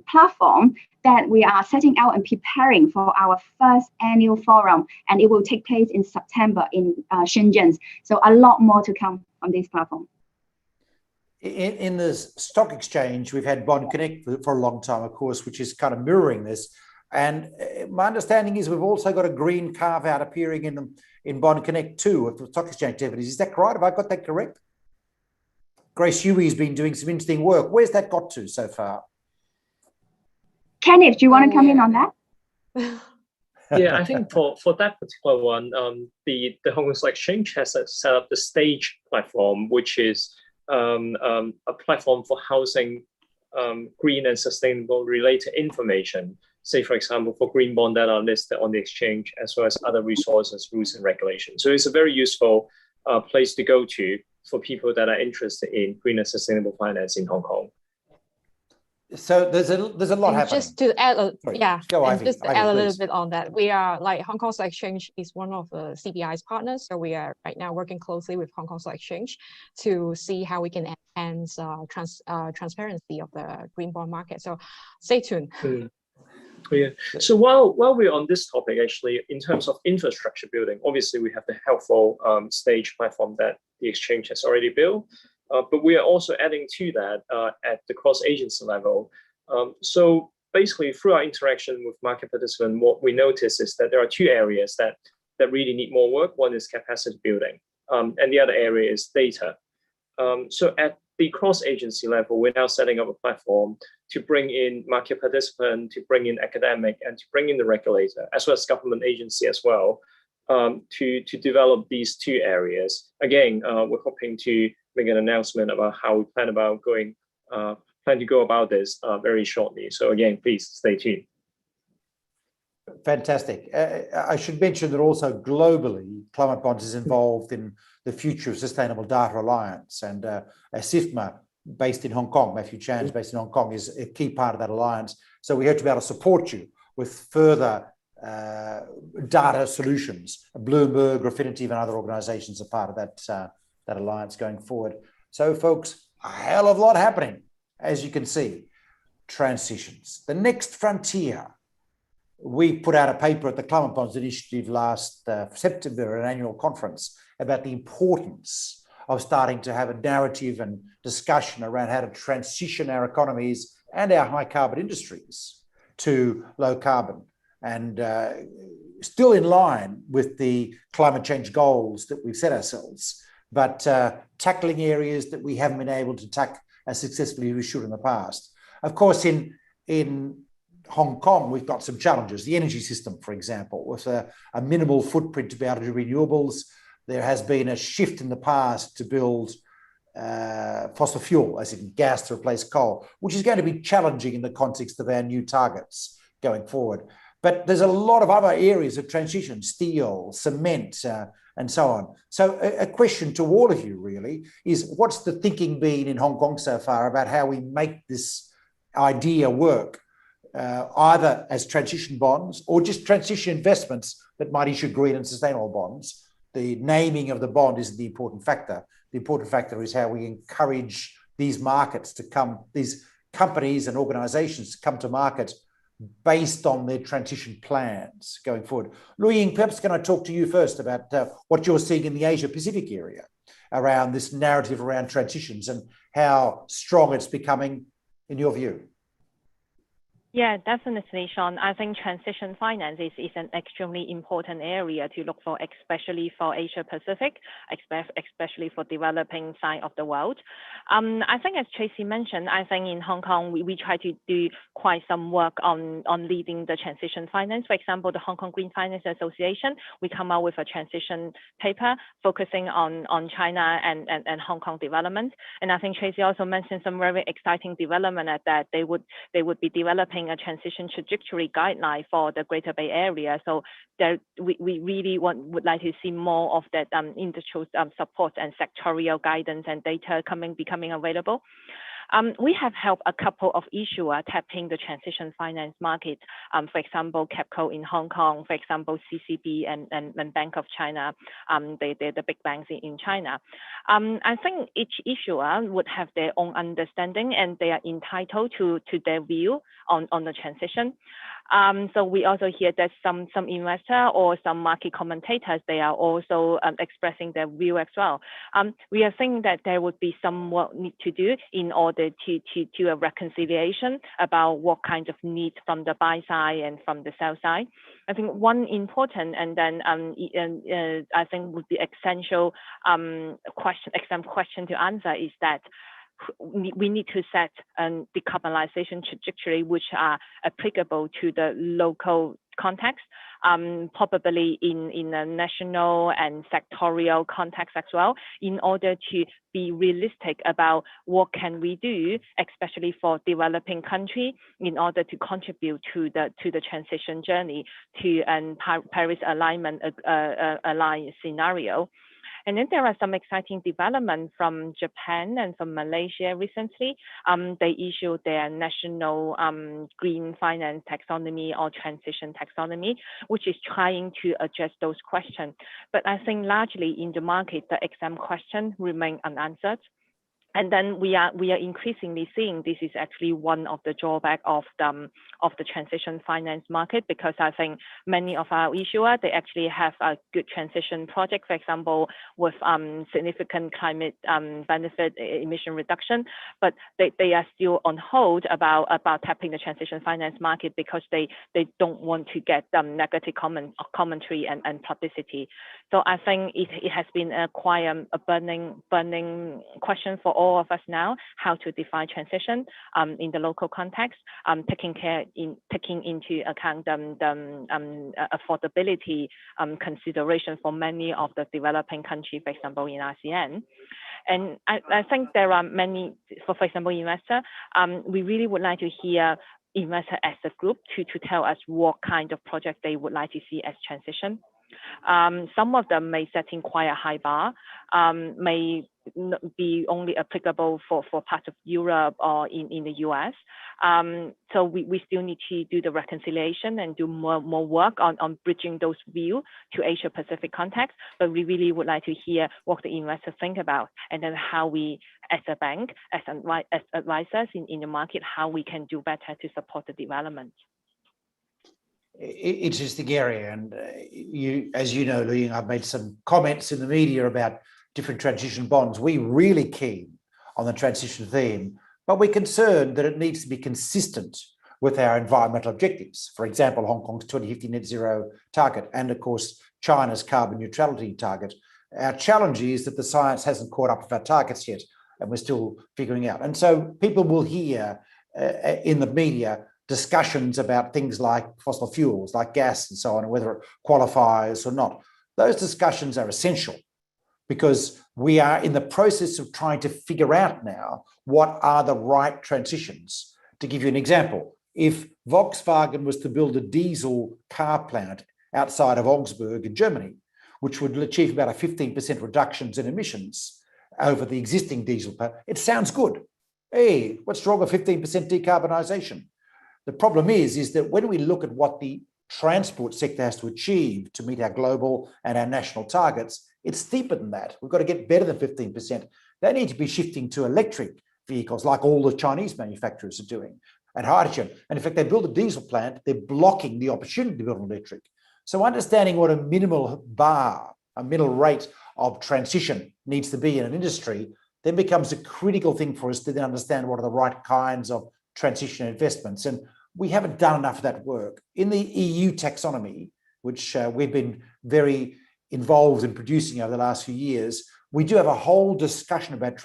platform that we are setting out and preparing for our first annual forum, and it will take place in September in Shenzhen. So a lot more to come on this platform. In the stock exchange, we've had Bond Connect for a long time, of course, which is kind of mirroring this. And my understanding is we've also got a green carve out appearing in Bond Connect too, of the stock exchange activities. Is that correct? Have I got that correct? Grace Huey's been doing some interesting work. Where's that got to so far? Kenneth, do you want to come in on that? Yeah, I think for that particular one, the Hong Kong Stock Exchange has set up the Stage platform, which is a platform for housing green and sustainable related information. Say, for example, for green bond that are listed on the exchange, as well as other resources, rules, and regulations. So it's a very useful place to go to for people that are interested in green and sustainable finance in Hong Kong. So there's a lot happening. Just to add, just to add a little bit on that, we are like Hong Kong Stock Exchange is one of the CBI's partners, so we are right now working closely with Hong Kong Stock Exchange to see how we can enhance transparency of the green bond market. So stay tuned. Yeah. So while we're on this topic, actually, in terms of infrastructure building, obviously we have the helpful Stage platform that the exchange has already built. But we are also adding to that at the cross-agency level. So basically, through our interaction with market participants, what we notice is that there are two areas that really need more work. One is capacity building, and the other area is data. So at the cross-agency level, we're now setting up a platform to bring in market participants, to bring in academic, and to bring in the regulator, as well as government agency as well, to develop these two areas. Again, we're hoping to make an announcement about how we plan to go about this very shortly. So again, please stay tuned. Fantastic. I should mention that also globally, Climate Bonds is involved in the Future of Sustainable Data Alliance, and SIFMA, based in Hong Kong, Matthew Chan's based in Hong Kong, is a key part of that alliance. So we hope to be able to support you with further data solutions. Bloomberg, Refinitiv, and other organizations are part of that alliance going forward. So folks, a hell of a lot happening, as you can see. Transitions, the next frontier. We put out a paper at the Climate Bonds Initiative last September, an annual conference, about the importance of starting to have a narrative and discussion around how to transition our economies and our high carbon industries to low carbon, and still in line with the climate change goals that we've set ourselves, but tackling areas that we haven't been able to tackle as successfully as we should in the past. Of course, in Hong Kong, we've got some challenges. The energy system, for example, with a minimal footprint to be able to do renewables. There has been a shift in the past to build fossil fuel, as in gas, to replace coal, which is going to be challenging in the context of our new targets going forward. But there's a lot of other areas of transition, steel, cement, and so on. So a question to all of you really is, what's the thinking been in Hong Kong so far about how we make this idea work, either as transition bonds or just transition investments that might issue green and sustainable bonds? The naming of the bond isn't the important factor. The important factor is how we encourage these markets to come, these companies and organizations to come to market based on their transition plans going forward. Lu-Ying, perhaps can I talk to you first about what you're seeing in the Asia Pacific area around this narrative around transitions and how strong it's becoming in your view? Yeah, definitely, Sean. I think transition finance is an extremely important area to look for, especially for Asia Pacific, especially for developing side of the world. I think, as Tracy mentioned, I think in Hong Kong, we try to do quite some work on leading the transition finance. For example, the Hong Kong Green Finance Association, we come out with a transition paper focusing on China and Hong Kong development. And I think Tracy also mentioned some very exciting development at that. They would be developing a transition trajectory guideline for the Greater Bay Area. So we really would like to see more of that industrial support and sectorial guidance and data becoming available. We have helped a couple of issuers tapping the transition finance market. For example, Capco in Hong Kong, for example, CCB and Bank of China, the big banks in China. I think each issuer would have their own understanding and they are entitled to their view on the transition. So we also hear that some investor or some market commentators, they are also expressing their view as well. We are thinking that there would be some work need to do in order to do a reconciliation about what kind of needs from the buy side and from the sell side. I think one important and then I think would be essential exam question to answer is that we need to set a decarbonization trajectory which are applicable to the local context, probably in a national and sectorial context as well, in order to be realistic about what can we do, especially for developing country, in order to contribute to the transition journey to Paris alignment scenario. And then there are some exciting developments from Japan and from Malaysia recently. They issued their national green finance taxonomy or transition taxonomy, which is trying to address those questions. But I think largely in the market, the exam question remain unanswered. And then we are increasingly seeing this is actually one of the drawback of the transition finance market, because I think many of our issuers, they actually have a good transition project, for example, with significant climate benefit emission reduction, but they are still on hold about tapping the transition finance market because they don't want to get negative commentary and publicity. So I think it has been quite a burning question for all of us now, how to define transition in the local context, taking into account the affordability consideration for many of the developing countries, for example, in ASEAN. And I think there are many, for example, investor, we really would like to hear investor as a group to tell us what kind of project they would like to see as transition. Some of them may set in quite a high bar, may be only applicable for parts of Europe or in the US. So we still need to do the reconciliation and do more work on bridging those views to Asia Pacific context. But we really would like to hear what the investors think about, and then how we as a bank, as advisors in the market, how we can do better to support the development. Interesting area, and as you know, Lu, I've made some comments in the media about different transition bonds. We're really keen on the transition theme, but we're concerned that it needs to be consistent with our environmental objectives. For example, Hong Kong's 2050 net zero target, and of course, China's carbon neutrality target. Our challenge is that the science hasn't caught up with our targets yet, and we're still figuring out. And so people will hear in the media discussions about things like fossil fuels, like gas and so on, and whether it qualifies or not. Those discussions are essential because we are in the process of trying to figure out now what are the right transitions. To give you an example, if Volkswagen was to build a diesel car plant outside of Augsburg in Germany, which would achieve about a 15% reductions in emissions over the existing diesel plant, it sounds good. Hey, what's wrong with 15% decarbonisation? The problem is that when we look at what the transport sector has to achieve to meet our global and our national targets, it's steeper than that. We've got to get better than 15%. They need to be shifting to electric vehicles like all the Chinese manufacturers are doing, and hydrogen. And in fact, they build a diesel plant, they're blocking the opportunity to build an electric. So understanding what a minimal bar, a middle rate of transition needs to be in an industry, then becomes a critical thing for us to then understand what are the right kinds of transition investments. And we haven't done enough of that work. In the EU taxonomy, which we've been very involved in producing over the last few years, we do have a whole discussion about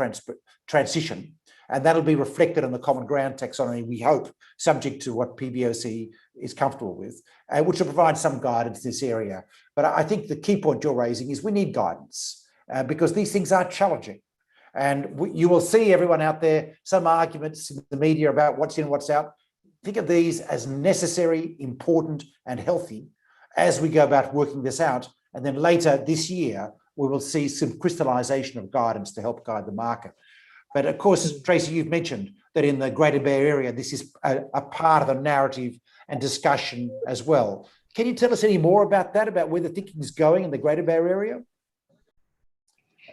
transition, and that'll be reflected in the Common Ground taxonomy, we hope, subject to what PBOC is comfortable with, which will provide some guidance in this area. But I think the key point you're raising is we need guidance because these things are challenging. And you will see, everyone out there, some arguments in the media about what's in, what's out. Think of these as necessary, important, and healthy as we go about working this out. And then later this year, we will see some crystallization of guidance to help guide the market. But of course, Tracy, you've mentioned that in the Greater Bay Area, this is a part of the narrative and discussion as well. Can you tell us any more about that, about where the thinking is going in the Greater Bay Area?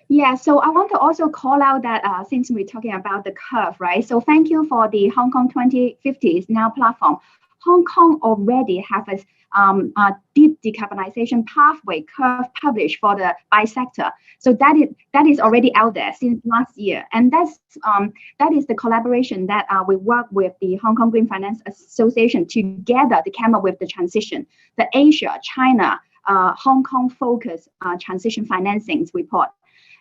Yeah, so I want to also call out that since we're talking about the curve, right? So thank you for the Hong Kong 2050 Now platform. Hong Kong already have a deep decarbonization pathway curve published for the by sector. So that is already out there since last year, and that is the collaboration that we work with the Hong Kong Green Finance Association together to come up with the transition, the Asia, China, Hong Kong focus transition financings report.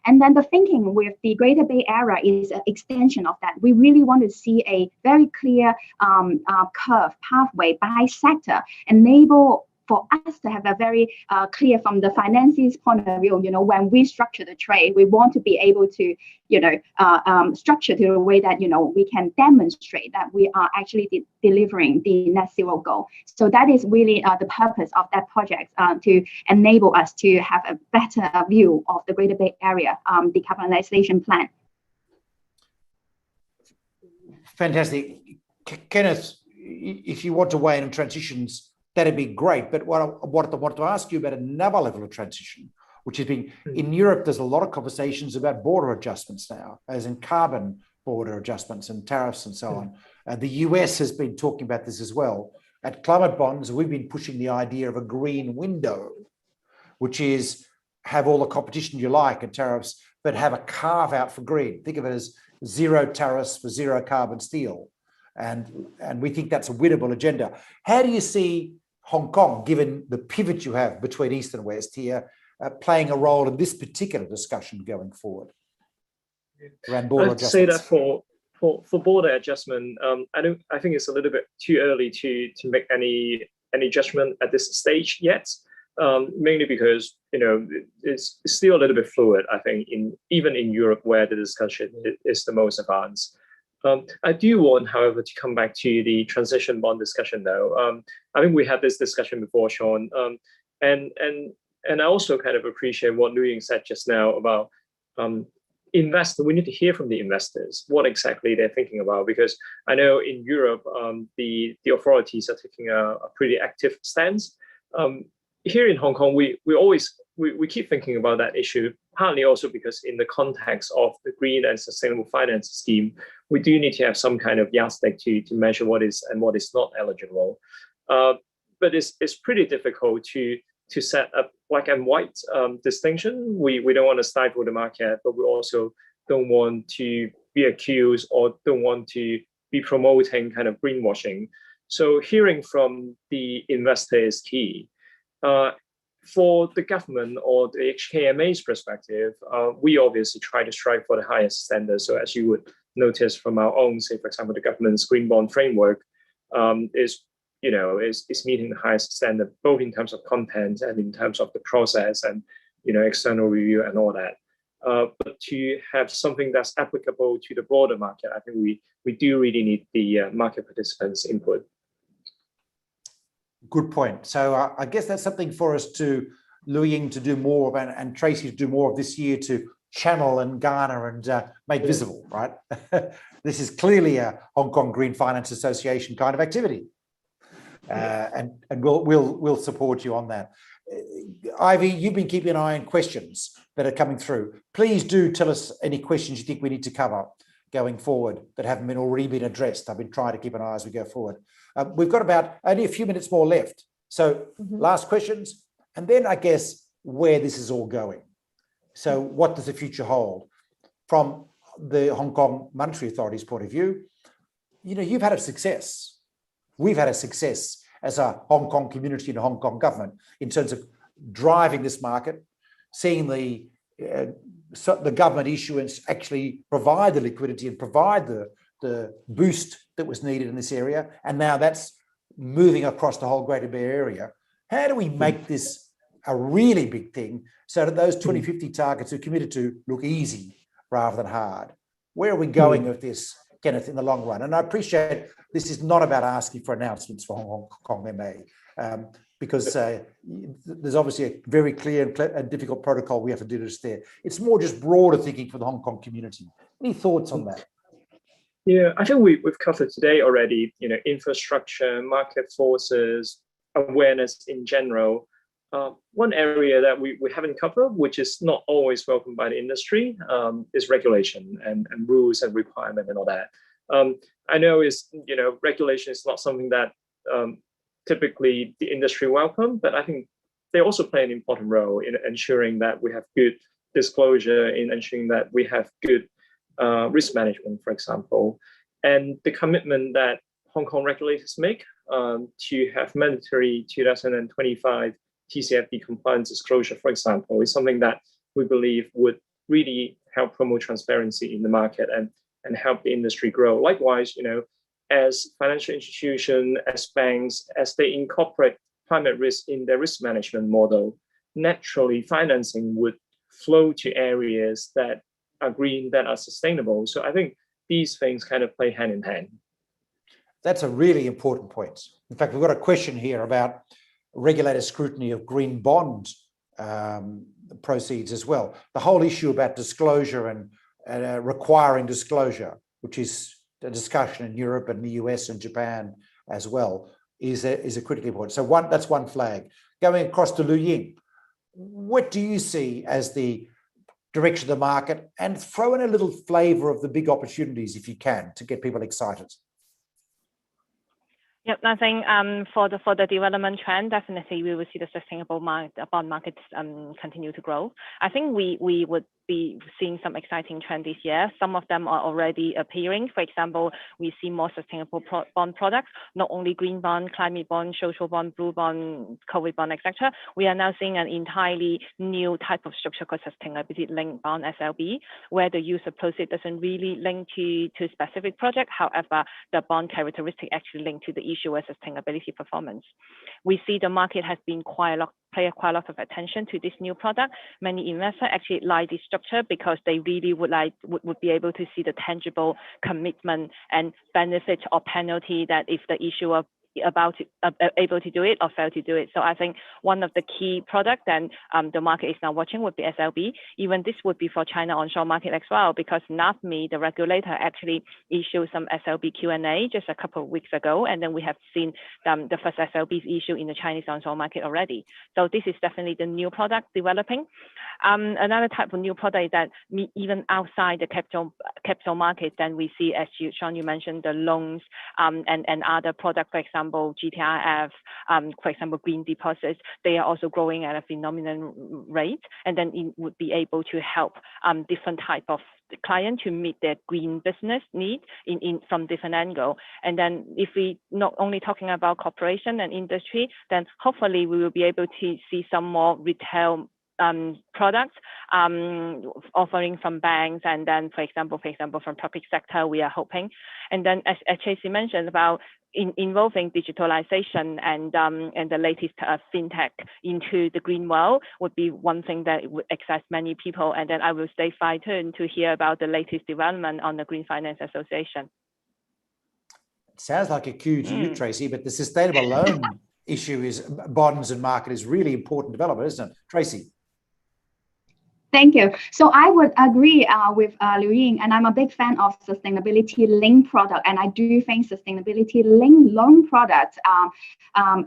And then the thinking with the Greater Bay Area is an extension of that. We really want to see a very clear curve pathway by sector, enable for us to have a very clear from the finances point of view. When we structure the trade, we want to be able to, structure to a way that we can demonstrate that we are actually delivering the net zero goal. So that is really the purpose of that project, to enable us to have a better view of the Greater Bay Area decarbonization plan. Fantastic. Kenneth, if you want to weigh in on transitions, that'd be great. But what I want to ask you about another level of transition, which has been in Europe, there's a lot of conversations about border adjustments now, as in carbon border adjustments and tariffs and so on. The US has been talking about this as well. At Climate Bonds, we've been pushing the idea of a green window, which is have all the competition you like and tariffs, but have a carve out for green. Think of it as zero tariffs for zero carbon steel. And we think that's a winnable agenda. How do you see Hong Kong, given the pivot you have between East and West here, playing a role in this particular discussion going forward around border adjustments? I'd say that for border adjustment, I think it's a little bit too early to make any judgment at this stage yet. Mainly because it's still a little bit fluid. I think even in Europe, where the discussion is the most advanced. I do want, however, to come back to the transition bond discussion, though. I think we had this discussion before, Sean, and I also kind of appreciate what Lu Ying said just now about investor. We need to hear from the investors what exactly they're thinking about, because I know in Europe the authorities are taking a pretty active stance. Here in Hong Kong, we keep thinking about that issue, partly also because in the context of the green and sustainable finance scheme, we do need to have some kind of yardstick to measure what is and what is not eligible. But it's pretty difficult to set up black and white distinction. We don't want to stifle the market, but we also don't want to be accused or don't want to be promoting kind of greenwashing. So hearing from the investor is key. For the government or the HKMA's perspective, we obviously try to strive for the highest standards. So as you would notice from our own, say, for example, the government's green bond framework is meeting the highest standard, both in terms of content and in terms of the process and, external review and all that. But to have something that's applicable to the broader market, I think we do really need the market participants' input. Good point. So I guess that's something for us to, Lu Ying, to do more of, and Tracy to do more of this year, to channel and garner and make visible, right? This is clearly a Hong Kong Green Finance Association kind of activity. And we'll support you on that. Ivy, you've been keeping an eye on questions that are coming through. Please do tell us any questions you think we need to cover going forward that haven't already been addressed. I've been trying to keep an eye as we go forward. We've got about only a few minutes more left. So last questions, and then I guess where this is all going. So what does the future hold? From the Hong Kong Monetary Authority's point of view, you've had a success. We've had a success as a Hong Kong community and a Hong Kong government in terms of driving this market, seeing the government issuance actually provide the liquidity and provide the boost that was needed in this area. And now that's moving across the whole Greater Bay Area. How do we make this a really big thing so that those 2050 targets are committed to look easy rather than hard? Where are we going with this, Kenneth, in the long run? And I appreciate this is not about asking for announcements for Hong Kong MA, because there's obviously a very clear and difficult protocol we have to do this there. It's more just broader thinking for the Hong Kong community. Any thoughts on that? Yeah, I think we've covered today already, infrastructure, market forces, awareness in general. One area that we haven't covered, which is not always welcomed by the industry, is regulation and rules and requirement and all that. I know regulation is not something that typically the industry welcome, but I think they also play an important role in ensuring that we have good disclosure, in ensuring that we have good risk management, for example, and the commitment that Hong Kong regulators make to have mandatory 2025 TCFD compliance disclosure, for example, is something that we believe would really help promote transparency in the market and help the industry grow. Likewise, as financial institutions, as banks, as they incorporate climate risk in their risk management model, naturally financing would flow to areas that are green, that are sustainable. So I think these things kind of play hand in hand. That's a really important point. In fact, we've got a question here about regulator scrutiny of green bond proceeds as well. The whole issue about disclosure and requiring disclosure, which is a discussion in Europe and the US and Japan as well, is a critically important. So that's one flag. Going across to Liu Ying, what do you see as the direction of the market, and throw in a little flavor of the big opportunities if you can to get people excited? Yep, I think for the development trend, definitely we will see the sustainable bond markets continue to grow. I think we would be seeing some exciting trend this year. Some of them are already appearing. For example, we see more sustainable bond products, not only green bond, climate bond, social bond, blue bond, COVID bond, etc. We are now seeing an entirely new type of structure called sustainability linked bond (SLB), where the use of proceeds doesn't really link to specific project. However, the bond characteristic actually linked to the issuer's sustainability performance. We see the market has been pay quite a lot of attention to this new product. Many investors actually like this structure because they really would be able to see the tangible commitment and benefit or penalty that if the issuer able to do it or fail to do it. So I think one of the key products that the market is now watching would be SLB. Even this would be for China onshore market as well, because NAFMI, the regulator, actually issued some SLB Q&A just a couple of weeks ago, and then we have seen the first SLBs issue in the Chinese onshore market already. So this is definitely the new product developing. Another type of new product is that even outside the capital market, then we see, as Sean, you mentioned, the loans and other products, for example, GTRF, for example, green deposits, they are also growing at a phenomenal rate, and then it would be able to help different type of client to meet their green business need from different angle. And then if we not only talking about corporation and industry, then hopefully we will be able to see some more retail products offering from banks, and then for example from public sector, we are hoping. And then as Tracy mentioned about involving digitalization and the latest fintech into the green world would be one thing that would excite many people. And then I will stay tuned to hear about the latest development on the Green Finance Association. It sounds like a cue to you, Tracy, but the sustainable loan issue is bonds and market is really important development, isn't it? Tracy. Thank you. So I would agree with Liu Ying, and I'm a big fan of sustainability-linked product, and I do think sustainability-linked loan products,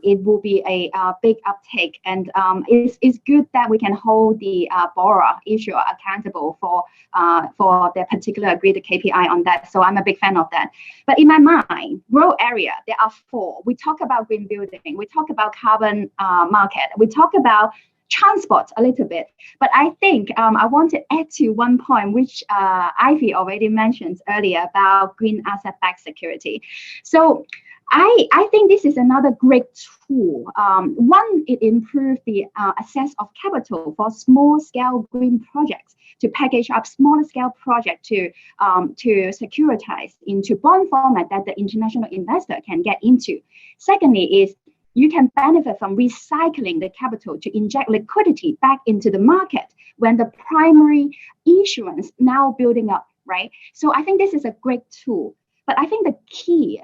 it will be a big uptake, and it's good that we can hold the borrower issuer accountable for their particular agreed KPI on that. So I'm a big fan of that. But in my mind, growth area, there are 4. We talk about green building, we talk about carbon market, we talk about transport a little bit, but I think I want to add to one point which Ivy already mentioned earlier about green asset-backed security. So I think this is another great tool. One, it improves the access of capital for small-scale green projects to package up smaller-scale projects to securitize into bond format that the international investor can get into. Secondly is you can benefit from recycling the capital to inject liquidity back into the market when the primary issuance now building up, right? So I think this is a great tool. But I think the key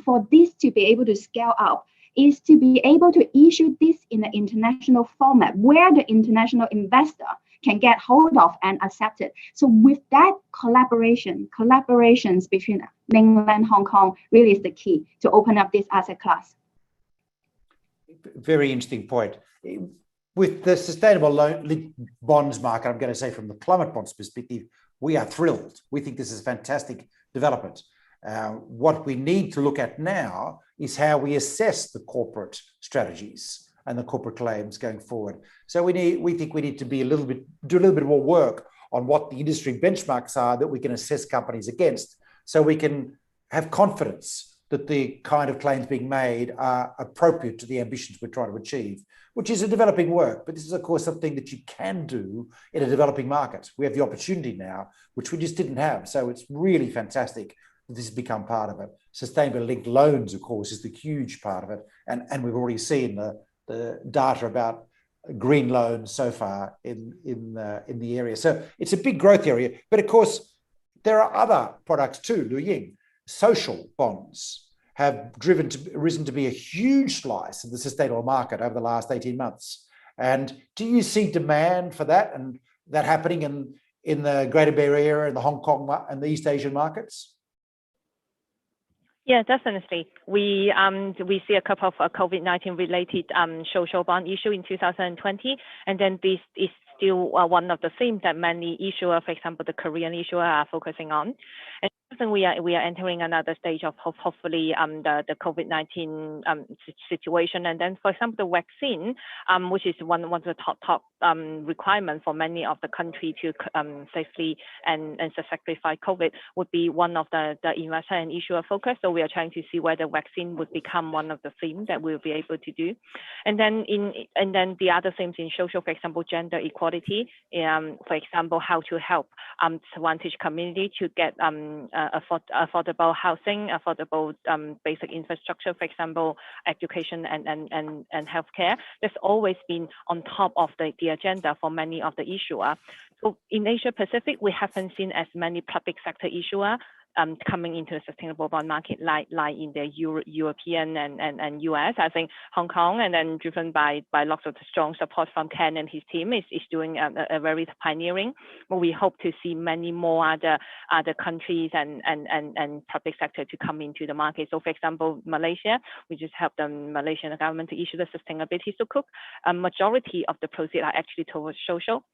for this to be able to scale up is to be able to issue this in an international format where the international investor can get hold of and accept it. So with that collaborations between mainland Hong Kong really is the key to open up this asset class. Very interesting point. With the sustainable loan bonds market, I'm going to say from the climate bonds perspective, we are thrilled. We think this is a fantastic development. What we need to look at now is how we assess the corporate strategies and the corporate claims going forward. So we think we need to do a little bit more work on what the industry benchmarks are that we can assess companies against, so we can have confidence that the kind of claims being made are appropriate to the ambitions we're trying to achieve, which is a developing work. But this is, of course, something that you can do in a developing market. We have the opportunity now, which we just didn't have. So it's really fantastic that this has become part of it. Sustainability linked loans, of course, is the huge part of it. And we've already seen the data about green loans so far in the area. So it's a big growth area. But of course, there are other products too, Lu Ying. Social bonds have risen to be a huge slice of the sustainable market over the last 18 months. And do you see demand for that and that happening in the Greater Bay Area and the Hong Kong and the East Asian markets? Yeah, definitely. We see a couple of COVID-19 related social bond issue in 2020, and then this is still one of the themes that many issuers, for example, the Korean issuer, are focusing on. And I think we are entering another stage of hopefully the COVID-19 situation. And then, for example, the vaccine, which is one of the top requirements for many of the country to safely and successfully fight COVID, would be one of the investor and issuer focus. So we are trying to see whether vaccine would become one of the themes that we'll be able to do. And then the other themes in social, for example, gender equality, for example, how to help disadvantaged community to get affordable housing, affordable basic infrastructure, for example, education and healthcare. That's always been on top of the agenda for many of the issuers. So in Asia Pacific, we haven't seen as many public sector issuers coming into the sustainable bond market like in the European and US. I think Hong Kong, and then driven by lots of strong support from Ken and his team, is doing a very pioneering. But we hope to see many more other countries and public sector to come into the market. So for example, Malaysia, we just helped the Malaysian government to issue the sustainability sukuk. A majority of the proceeds are actually towards social.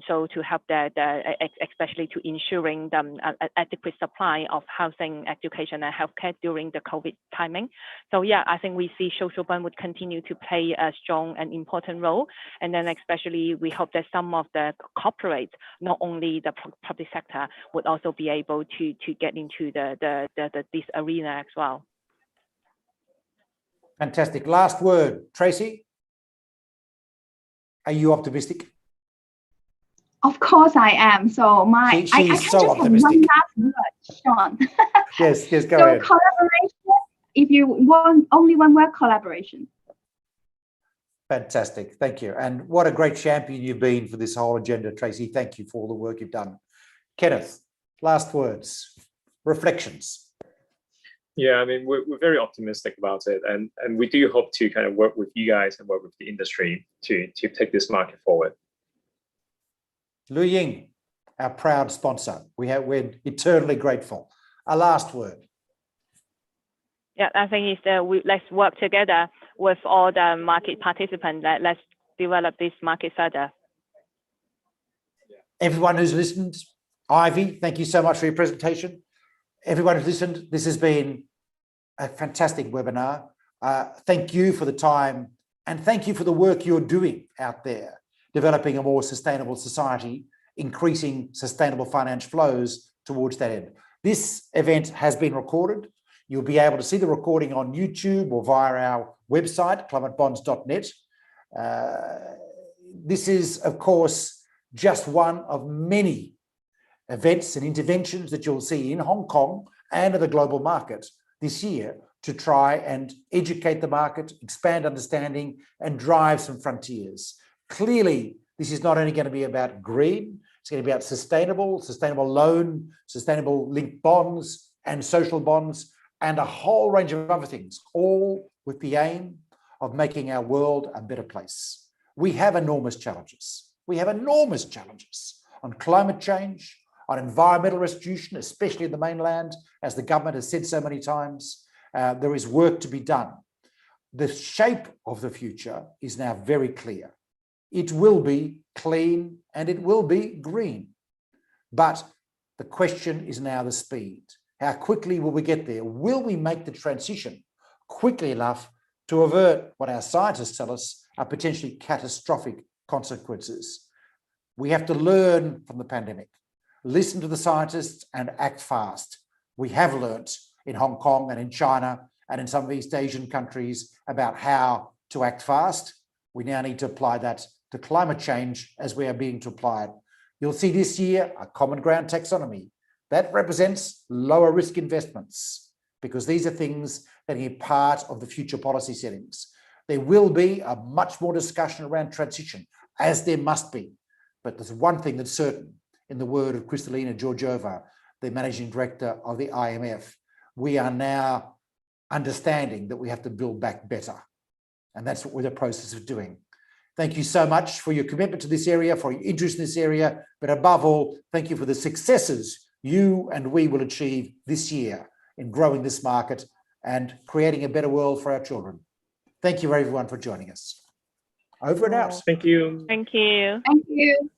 So to help especially to ensuring the adequate supply of housing, education, and healthcare during the COVID timing. So yeah, I think we see social bond would continue to play a strong and important role. And then especially we hope that some of the corporates, not only the public sector, would also be able to get into this arena as well. Fantastic. Last word, Tracy. Are you optimistic? Of course I am. So I can so just optimistic. have one last word, Sean. Yes, go so ahead. Collaboration, if you want only one word, collaboration. Fantastic. Thank you. And what a great champion you've been for this whole agenda, Tracy. Thank you for all the work you've done. Kenneth, last words, reflections. Yeah, I mean, we're very optimistic about it, and we do hope to kind of work with you guys and work with the industry to take this market forward. Lu Ying, our proud sponsor, we're eternally grateful. A last word. Yeah, I think it's let's work together with all the market participants. Let's develop this market further. Everyone who's listened, Ivy, thank you so much for your presentation. Everyone who's listened, this has been a fantastic webinar. Thank you for the time, and thank you for the work you're doing out there, developing a more sustainable society, increasing sustainable financial flows towards that end. This event has been recorded. You'll be able to see the recording on YouTube or via our website, climatebonds.net. This is, of course, just one of many events and interventions that you'll see in Hong Kong and in the global market this year to try and educate the market, expand understanding, and drive some frontiers. Clearly, this is not only going to be about green, it's going to be about sustainable loan, sustainable linked bonds and social bonds, and a whole range of other things, all with the aim of making our world a better place. We have enormous challenges. We have enormous challenges on climate change, on environmental restitution, especially in the mainland, as the government has said so many times. There is work to be done. The shape of the future is now very clear. It will be clean and it will be green. But the question is now the speed. How quickly will we get there? Will we make the transition quickly enough to avert what our scientists tell us are potentially catastrophic consequences? We have to learn from the pandemic, listen to the scientists and act fast. We have learnt in Hong Kong and in China and in some of East Asian countries about how to act fast. We now need to apply that to climate change as we are being to apply it. You'll see this year a common ground taxonomy that represents lower risk investments, because these are things that are part of the future policy settings. There will be a much more discussion around transition, as there must be. But there's one thing that's certain, in the word of Kristalina Georgieva, the managing director of the IMF, we are now understanding that we have to build back better. And that's what we're in the process of doing. Thank you so much for your commitment to this area, for your interest in this area, but above all, thank you for the successes you and we will achieve this year in growing this market and creating a better world for our children. Thank you everyone for joining us. Over and out. Thank you. Thank you. Thank you.